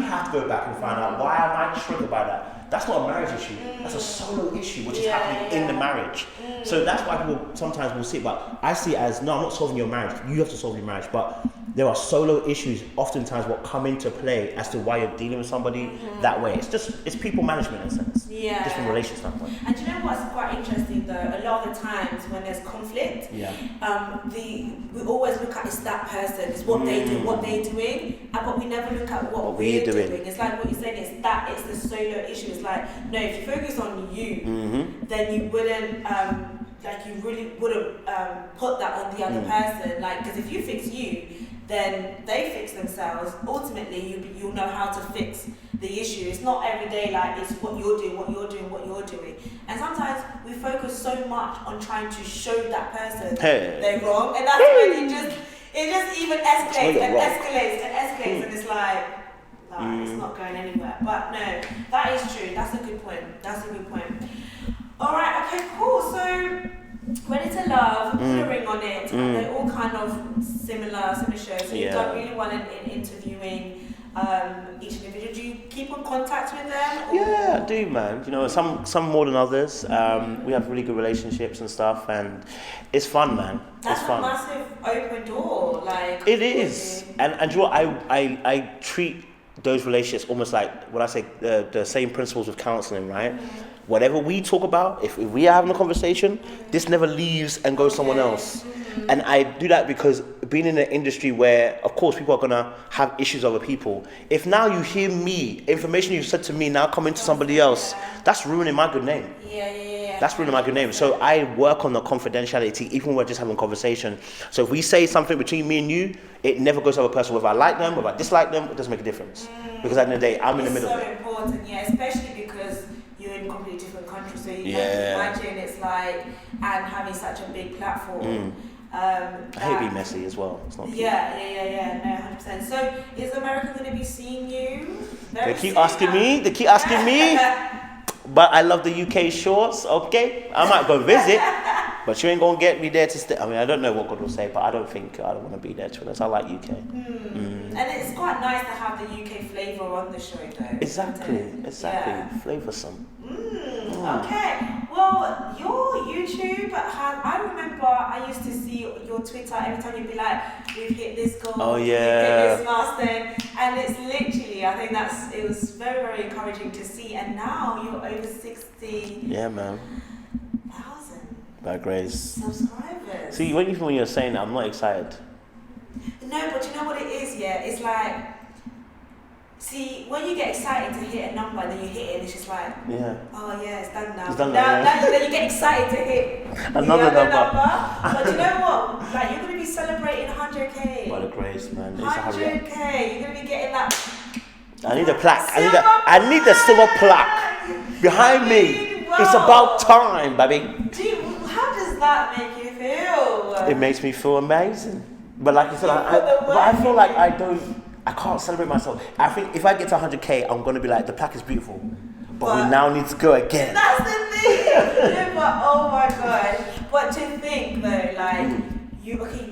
have to go back and find out, why am I triggered by that? That's not a marriage issue. That's a solo issue, which is happening in the marriage. So that's why people sometimes will see it. But I see it as, no, I'm not solving your marriage. You have to solve your marriage. But there are solo issues oftentimes what come into play as to why you're dealing with somebody that way. It's people management in a sense. Just from a relationship standpoint. And you know what's quite interesting though? A lot of the times when there's conflict, we always look at it's that person, it's what they do, what they're doing, but we never look at what we're doing. It's like what you're saying, it's the solo issue. It's like, no, if you focus on you, then you wouldn't you really wouldn't put that on the other person. Like, because if you fix you, then they fix themselves. Ultimately, you'll know how to fix the issue. It's not every day like it's what you're doing. And sometimes we focus so much on trying to show that person they're wrong, and that's when it just even escalates and and it's like, it's not going anywhere. But no, that is true. That's a good point. All right. Okay. Cool. So, Ready to Love, put a ring on it. They're all kind of similar shows. So you've done really well in interviewing each individual. Do you keep in contact with them? Yeah, I do, man. You know, some more than others. We have really good relationships and stuff, and it's fun, man. That's a massive open door. Like it is, and you know what? I treat those relationships almost like when I say the same principles of counseling, right? Whatever we talk about, if we are having a conversation, this never leaves and goes someone else. And I do that because being in an industry where, of course, people are going to have issues with other people. If now you hear me, information you said to me now come into somebody else, that's ruining my good name. That's ruining my good name. So I work on the confidentiality, even when we're just having a conversation. So if we say something between me and you, it never goes to the other person. Whether I like them, whether I dislike them, it doesn't make a difference. Because at the end of the day, I'm in the middle of it. It's so important, especially because you're in completely different countries. So you can imagine it's like, and having such a big platform. I hate being messy as well. It's not cute. No, 100%. So is America going to be seeing you? They keep asking me. But I love the UK shorts, okay? I might go visit, but you ain't gonna get me there to stay. I mean, I don't know what God will say, but I don't want to be there, to be honest. I like UK. And it's quite nice to have the UK flavour on the show, though. Exactly. Flavoursome. Okay. Well, your YouTube, I remember I used to see your Twitter every time you'd be like, we've hit this goal, we've hit this milestone. And it's literally, I think it was very, very encouraging to see. And now you're over 60. Yeah, man. 1,000. By grace. Subscribers. See, when you're saying that, I'm not excited. No, but you know what it is, It's like, see, when you get excited to hit a number, then you hit it, and it's just like, it's done now. It's done now you get excited to hit another number. But you know what? Like, you're going to be celebrating 100K. By the grace, man. 100K. You're going to be getting that. I need a plaque. I need a silver plaque behind me. It's about time, baby. How does that make you feel? It makes me feel amazing. But like I said, I feel like I can't celebrate myself. I think if I get to 100k, I'm gonna be like, the plaque is beautiful, but we now need to go again. That's the thing. Yeah, but oh my god. But to think though, like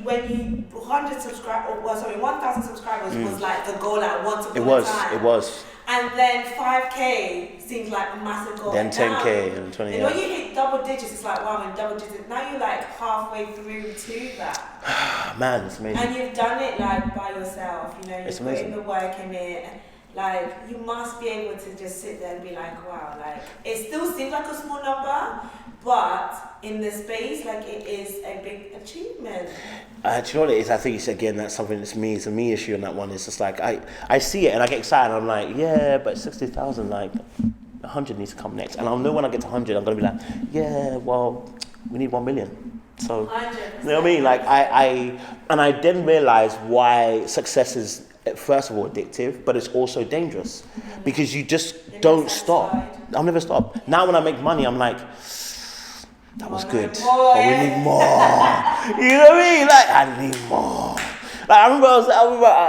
when you 1,000 subscribers was like the goal at once upon a time. It was. And then 5k seems like a massive goal. Then 10k and 20. And when you hit double digits, it's like wow, I'm in double digits. Now you're like halfway through to that. Man, it's amazing. And you've done it like by yourself. You know, you've put amazing. in the work in it. Like you must be able to just sit there and be like, wow, like it still seems like a small number, but in the space, like it is a big achievement. Do you know what it is? I think it's again that's something that's me. It's a me issue on that one. It's just like I see it and I get excited. I'm like, yeah, but 60,000, like 100 needs to come next. And I'll know when I get to 100, I'm gonna be like, yeah, well, we need 1 million. So 100%. you know what I mean? Like I then realize why success is first of all addictive, but it's also dangerous because you just don't stop. I'll never stop. Now when I make money, I'm like, that was good, but we need more. You know what I mean? Like I need more. Like I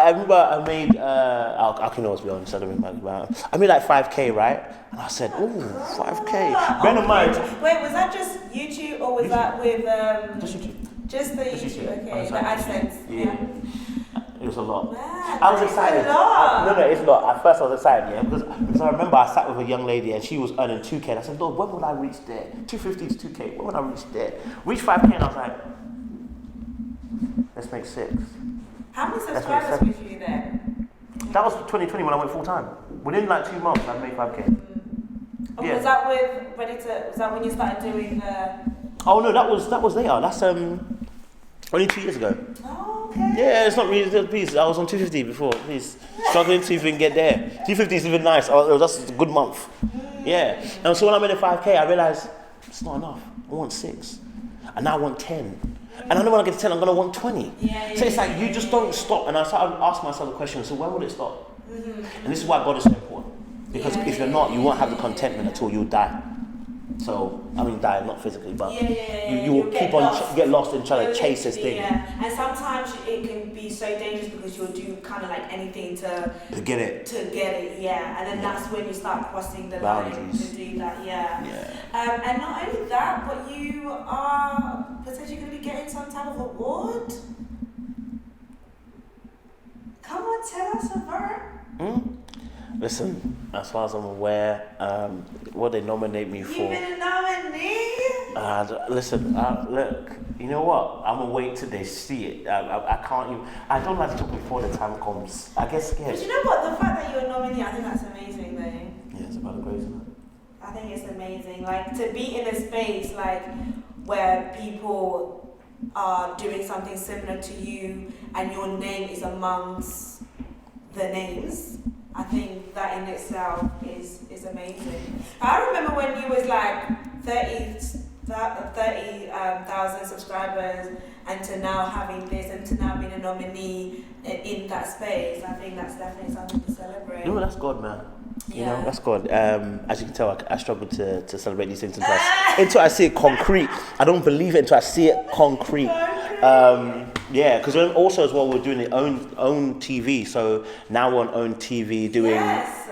remember I made I can always be honest. I don't remember about. I made like 5k, right? And I said, ooh, 5k. Bear in mind. Wait, was that just YouTube or was that with Just YouTube. Just the YouTube? Okay, the AdSense. Yeah. It was a lot. Man, I was excited. A lot. No, it's not. At first I was excited, yeah, because I remember I sat with a young lady and she was earning 2k. And I said, Lord, when will I reach there? 250 to 2k. When will I reach there? Reach 5k, and I was like, let's make 6. How many subscribers were you there? That was 2020 when I went full time. Within like 2 months, I made 5k. Oh, Yeah. was that was that when you started doing the? Oh no, that was later. That's only 2 years ago. Oh, okay. Yeah, it's not really. Please, I was on 250 before. Please, struggling to even get there. 250 is even nice. That's a good month. Yeah. And so when I made a 5k, I realized it's not enough. I want 6, and now I want 10. And I know when I get to 10, I'm gonna want 20. So it's like you just don't stop. And I started asking myself the question: so when will it stop? And this is why God is so important. Because if you're not, you won't have the contentment until you die. So, I mean, die, not physically, but you will keep on get lost in trying to chase this thing. Yeah, and sometimes it can be so dangerous because you'll do kind of like anything to get it, yeah. And then that's when you start crossing the line to do that, yeah. And not only that, but you are potentially going to be getting some type of award. Come on, tell us about it. Listen, as far as I'm aware, what they nominate me for. You've been a nominee? Listen, look, you know what? I'm gonna wait till they see it. I can't even. I don't like to talk before the time comes. I get scared. But you know what? The fact that you're a nominee, I think that's amazing, though. Yeah, it's about the grace, isn't it? I think it's amazing. Like to be in a space like where people are doing something similar to you, and your name is amongst the names. I think that in itself is amazing. I remember when you was like 30,000 subscribers, and to now having this, and to now being a nominee in that space. I think that's definitely something to celebrate. No, that's God, man. You know, that's God. As you can tell, I struggle to celebrate these things until I see it concrete. I don't believe it until I see it concrete. Yeah, because also as well we're doing the own TV, so now we're on own TV doing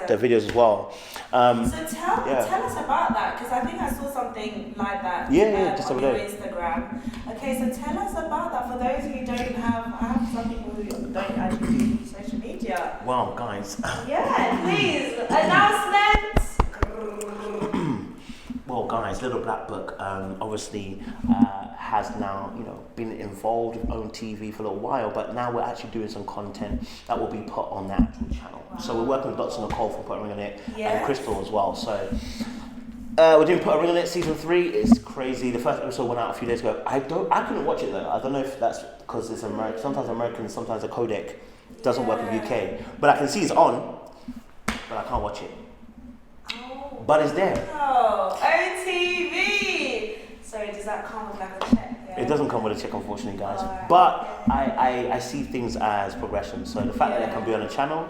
the videos as well. So tell us about that, because I think I saw something like that just on over your there. Instagram. Okay, so tell us about that for those who don't have. I have some people who don't actually do social media. Wow, guys. Yeah, please announcements. Well, guys, Little Black Book obviously has now, been involved with own TV for a little while, but now we're actually doing some content that will be put on that actual channel. Wow. So we're working with Dr. Nicole for Put a Ring on It, and Crystal as well. So we're doing Put a Ring on It season 3. It's crazy. The first episode went out a few days ago. I couldn't watch it though. I don't know if that's because it's American. Sometimes American, sometimes the codec doesn't work in the UK. But I can see it's on, but I can't watch it. But it's there. Oh, OTV! Sorry, does that come with like a check? Yeah? It doesn't come with a check, unfortunately, guys. But I see things as progression. So the fact that I can be on a channel,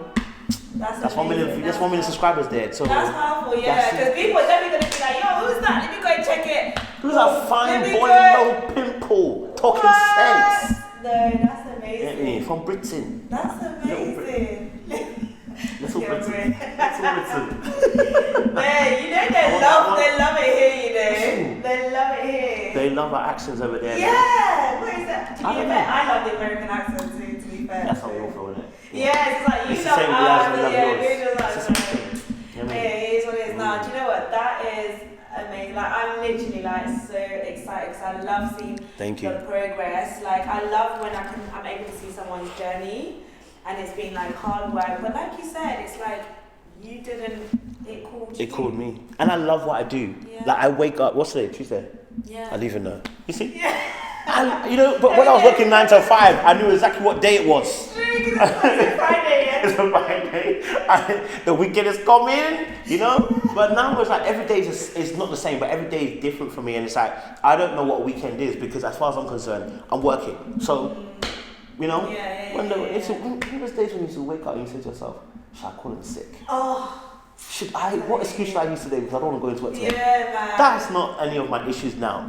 that's 1 million. That's 1 million subscribers there. So that's powerful, yeah. Because people are definitely gonna be like, yo, who's that? Let me go and check it. Who's a fine boy, no pimple, talking sense? No, that's amazing. From Britain. That's amazing. Little Britain. Man, you know they love it here, you know. They love it here. They love our accents over there. Yeah, what is that? To be fair, I love the American accent too, to be fair. That's how we all feel, isn't it? Yeah, it's like, you know, it is what it is. Now, do you know what? That is amazing. Like, I'm literally like so excited because I love seeing the progress. Like, I love when I'm able to see someone's journey and it's been like hard work. But like you said, it's like you didn't, it called you. It called me. And I love what I do. Yeah. Like, I wake up, what's today? Tuesday? Yeah. I don't even know. You see? Yeah. And, you know, but when I was working 9 to 5, I knew exactly what day it was. It's a Friday, yeah. It's a Friday. The weekend is coming, you know? But now it's like every day is not the same, but every day is different for me. And it's like, I don't know what a weekend is because as far as I'm concerned, I'm working. So, you know, when those days when you used to wake up and you say to yourself, should I call in sick? What excuse should I use today because I don't want to go into work today? Yeah, man. That's not any of my issues now.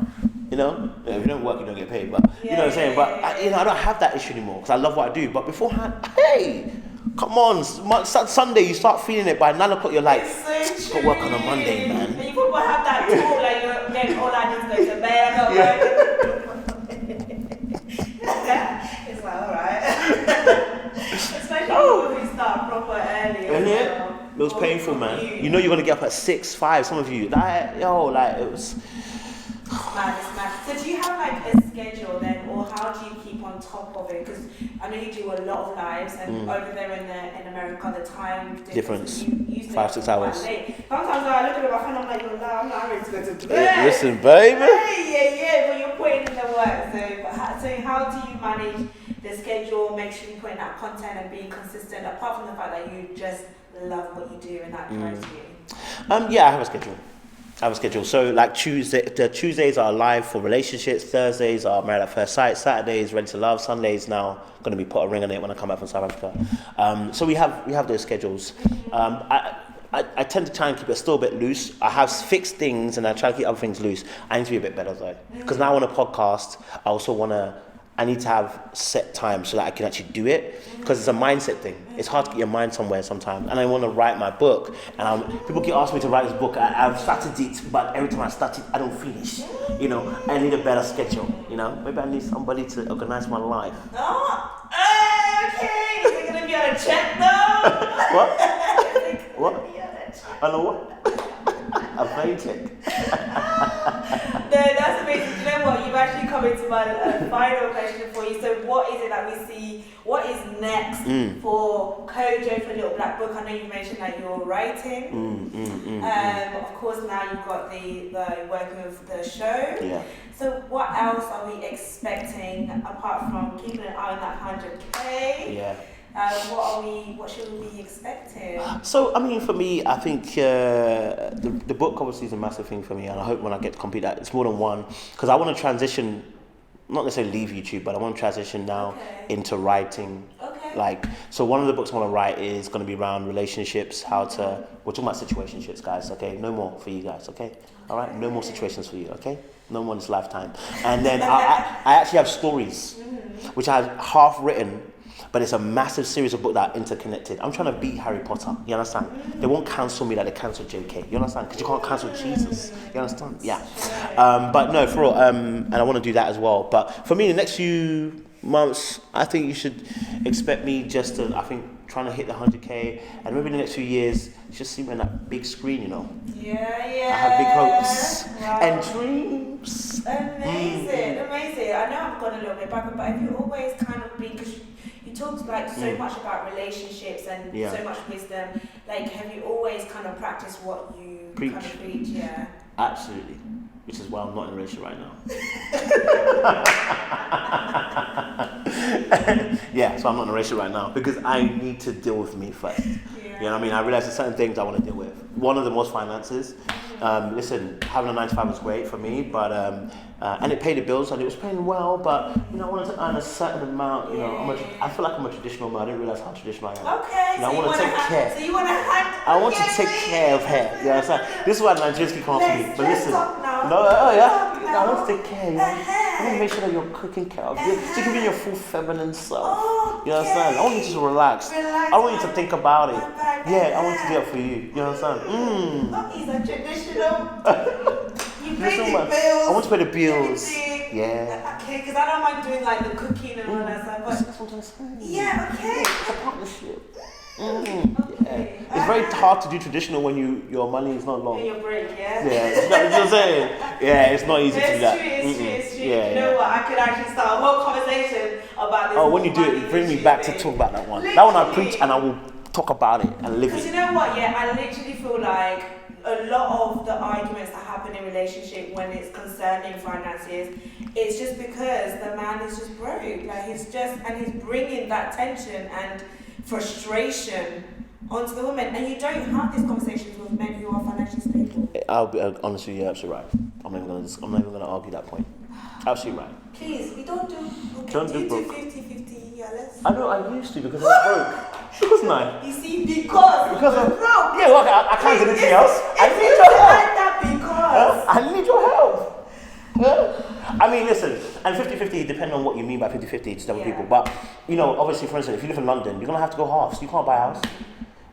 You know, if you don't work, you don't get paid. But you know what I'm saying. But I don't have that issue anymore because I love what I do. But beforehand, hey, come on, Sunday you start feeling it. By 9 o'clock, you're like, got work on a Monday, man. And you probably have that tool, like you're getting all I need to go to bed. It's like alright. Especially when we start proper early. It was painful, man. You know you're gonna get up at 6, 5. Some of you, it was. Mad. So do you have like a schedule then, or how do you keep on top of it? Because I know you do a lot of lives, and over there in America, the time difference. 5-6 hours. Late. Sometimes I look at my phone, I'm like, I'm not ready to go to bed. Listen, baby. But you're putting in the work. So how do you manage the schedule? Make sure you're putting out content and being consistent. Apart from the fact that you just love what you do and that drives you. Yeah, I have a schedule. So like Tuesdays are live for relationships, Thursdays are married at first sight, Saturdays ready to love, Sundays now going to be put a ring on it when I come back from South Africa. So we have those schedules. I tend to try and keep it still a bit loose. I have fixed things and I try to keep other things loose. I need to be a bit better though, because now on a podcast I need to have set time so that I can actually do it, because it's a mindset thing. It's hard to get your mind somewhere sometimes. And I want to write my book, and people keep asking me to write this book. I've started it, but every time I start it, I don't finish. You know, I need a better schedule. You know, maybe I need somebody to organize my life. Oh, okay. Is it gonna be on a check though? What? I know what? A paycheck. No, that's amazing. You know what? You've actually come into my final question for you. So, what is it that we see? What is next for Kojo for Little Black Book? I know you mentioned that you're writing. Of course, now you've got the working with the show. Yeah. So, what else are we expecting apart from keeping an eye on that 100K? Yeah. What should we be expecting? So, I mean, for me, I think the book obviously is a massive thing for me, and I hope when I get to complete that, it's more than one, because I want to transition, not necessarily leave YouTube, but I want to transition now into writing. Like, so one of the books I want to write is going to be around relationships, we're talking about situationships, guys, okay? No more for you guys, okay? All right? No more situations for you, okay? No more in this lifetime. And then I actually have stories, which I have half written, but it's a massive series of books that are interconnected. I'm trying to beat Harry Potter, you understand? They won't cancel me like they cancel JK, you understand? Because you can't cancel Jesus, you understand? Yeah. But no, for real, and I want to do that as well. But for me, in the next few months, I think you should expect me just to, trying to hit the 100K, and maybe in the next few years, just see me on that big screen, you know? Yeah. I have big hopes and dreams. Amazing. I know I've gone a little bit back, but have you always kind of been, because you talked like so much about relationships and so much wisdom, like have you always kind of practiced what you kind of preach? Yeah. Absolutely. Which is why I'm not in a relationship right now. Yeah, so I'm not in a relationship right now because I need to deal with me first. You know what I mean? I realize there's certain things I want to deal with. One of them was finances. Listen, having a 9-to-5 was great for me, but and it paid the bills and it was paying well, but you know, I wanted to earn a certain amount. You know, I feel like I'm a traditional man. I didn't realize how traditional I am. Okay, you know, so I want to take care. So you want to hang? I want to take care of her. You know what I'm saying? This is why Nigerians can come after me. But listen, I want to take care. I want to make sure that you're cooking care of you. So you can be your full feminine self. You understand? I want you to just relax. I don't want you to think about it. Yeah, I want to do it for you. You understand? He's a traditional. You pay the bills. I want to pay the bills. Everything. Yeah. Okay, because I don't mind doing like the cooking and all that stuff. But that's what I'm saying. yeah, okay. It's a partnership. Okay. Yeah. It's very hard to do traditional when your money is not long. In your break, yeah? Yeah, you know what I'm saying? Yeah, it's not easy to do that. It's true. Yeah, you know what? I could actually start a whole conversation about this. Oh, when you do it, bring me back to talk about that one. Literally. That one I preach and I will talk about it and live it. Because you know what? Yeah, I literally feel like a lot of the arguments that happen in relationship when it's concerning finances, it's just because the man is just broke. Like he's bringing that tension and frustration onto the woman, and you don't have these conversations with men who are financially stable. I'll be honest with you, you're absolutely right. I'm not even gonna argue that point. Absolutely right. Please, we don't do. Okay, don't do 50-50. Yeah, let's. I know I used to because I was broke. Wasn't I? You see, because I'm broke. Yeah, look, I can't do anything else. I need your help. I need your help. I mean, listen, and 50-50 depends on what you mean by 50-50 to other people. But, you know, obviously, for instance, if you live in London, you're going to have to go halves. You can't buy a house.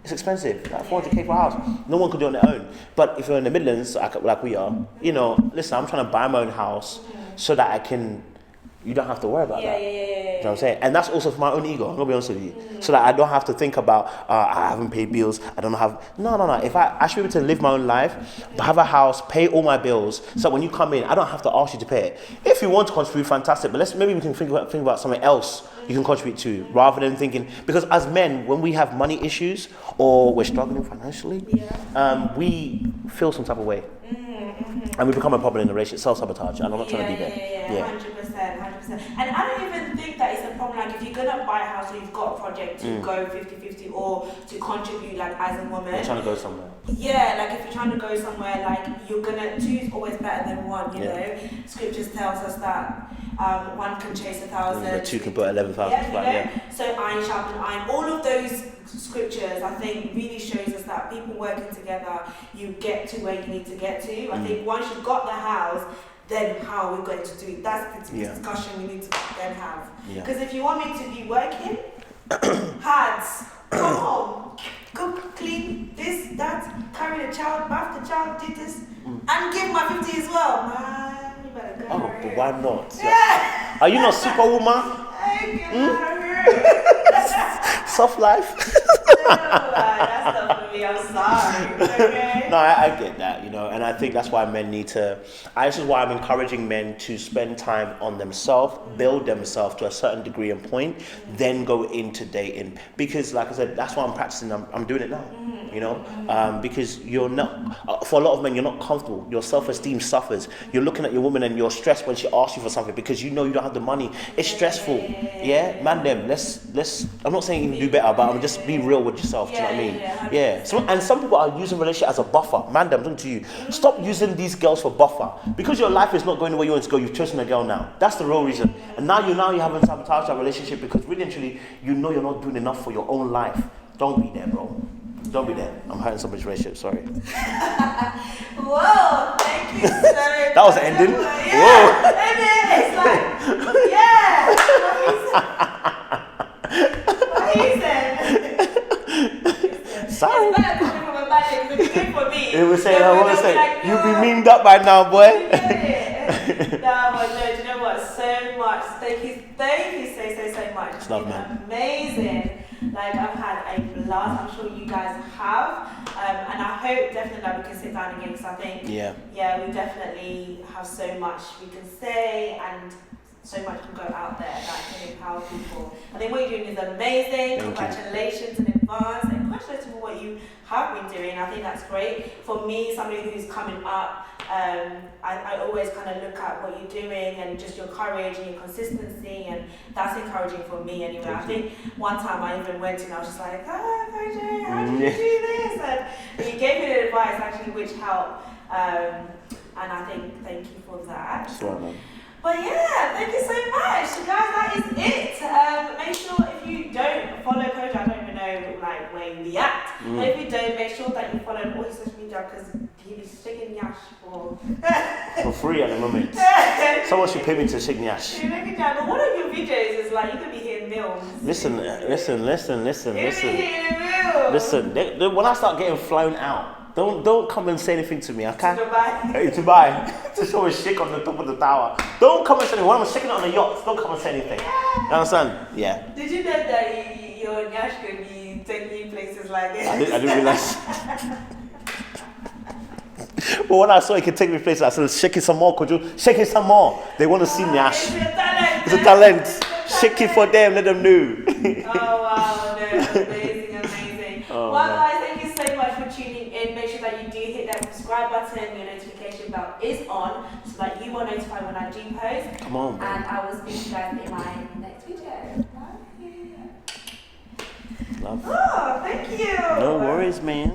It's expensive, like 400k for a house. No one can do it on their own. But if you're in the Midlands, like we are, you know, listen, I'm trying to buy my own house so that you don't have to worry about that. You know what I'm saying? And that's also for my own ego, I'm going to be honest with you. So that I don't have to think about, I haven't paid bills, I don't have... No. If I should be able to live my own life, have a house, pay all my bills, so when you come in, I don't have to ask you to pay it. If you want to contribute, fantastic, but maybe we can think about something else you can contribute to, rather than thinking... Because as men, when we have money issues, or we're struggling financially, we feel some type of way. And we become a problem in the relationship, self-sabotage, and I'm not trying to be there. Yeah, 100%. And I don't even think that it's a problem, like if you're going to buy a house or you've got a project to go 50-50 or to contribute like as a woman. You're trying to go somewhere. Yeah, like if you're trying to go somewhere, like you're going to, 2 is always better than 1, you know. Scriptures tells us that 1 can chase 1,000. 2 can put 11,000. Yeah. So iron sharpen iron. All of those scriptures, I think, really shows us that people working together, you get to where you need to get to. I think once you've got the house, then how are we going to do it? That's the discussion we need to then have. Because if you want me to be working, hands, come home, cook, clean, this, that, carry the child, bath the child, do this, and give my 50 as well. Man, you better go. Oh, but why not? Yeah. Are you not superwoman? Soft life? No, that's not for me, I'm sorry. Okay? No, I get that, you know, and I think that's why men need to... This is why I'm encouraging men to spend time on themselves, build themselves to a certain degree and point, then go into dating. Because, like I said, that's why I'm practicing, I'm doing it now, you know, because you're not... For a lot of men, you're not comfortable. Your self-esteem suffers. You're looking at your woman and you're stressed when she asks you for something because you know you don't have the money. It's stressful. Yeah? Man, let's... I'm not saying you can do better, but I'm just be real with yourself. Do you know what I mean? Yeah. So, and some people are using relationship as a buffer. Man, I'm talking to you. Stop using these girls for buffer. Because your life is not going the way you want to go, you've chosen a girl now. That's the real reason. And now you haven't sabotaged that relationship because really and truly, you know you're not doing enough for your own life. Don't be there, bro. Don't be there. I'm hurting somebody's relationship, sorry. Whoa, thank you so much. That was the ending? Yeah. Whoa. And it's like, what he said. Sorry. It's better coming from a bad day because if you do it for me. It was saying, I want to say, like, you be memed up by now, boy. No, but no, do you know what? So much. Thank you so much. It's been amazing. Like, I've had a blast. I'm sure you guys have. And I hope definitely that we can sit down again because I think, we definitely have so much we can say and so much can go out there that can empower people. I think what you're doing is amazing. Congratulations in advance and congratulations for what you have been doing. I think that's great. For me, somebody who's coming up, I always kind of look at what you're doing and just your courage and your consistency, and that's encouraging for me anyway. I think one time I even went and I was just like, Jay, how do you do this? And you gave me the advice actually which helped, and I think thank you for that. Sure, man. But yeah, thank you so much. Guys, that is it. Make sure if you don't follow Coach, I don't even know like where you react. But if you don't, make sure that you follow all his social media because he be sticking yash for for free at the moment. Someone should pay me to shake the ash. But one of your videos is like, you could be hitting mills. Listen. You could be hitting mills. Listen, when I start getting flown out, don't come and say anything to me, okay? To Dubai. Hey, to Dubai. To show a shake on the top of the tower. Don't come and say anything. When I'm shaking it on the yacht, don't come and say anything. You understand? Yeah. Did you know that your Nyash could be taking you places like this? I didn't realize. But when I saw it could take me places, I said, shake it some more, could you? Shake it some more. They want to see Nyash. It's a talent. Shake it for them, let them know. Oh wow, no, amazing. Oh, Well man. guys, thank you so much for tuning in. Make sure that you do hit that subscribe button, your notification bell is on, so that you are notified when I do post. Come on, man. And I will speak to you guys in my next video. Bye. Love. Oh, thank you. No worries, man.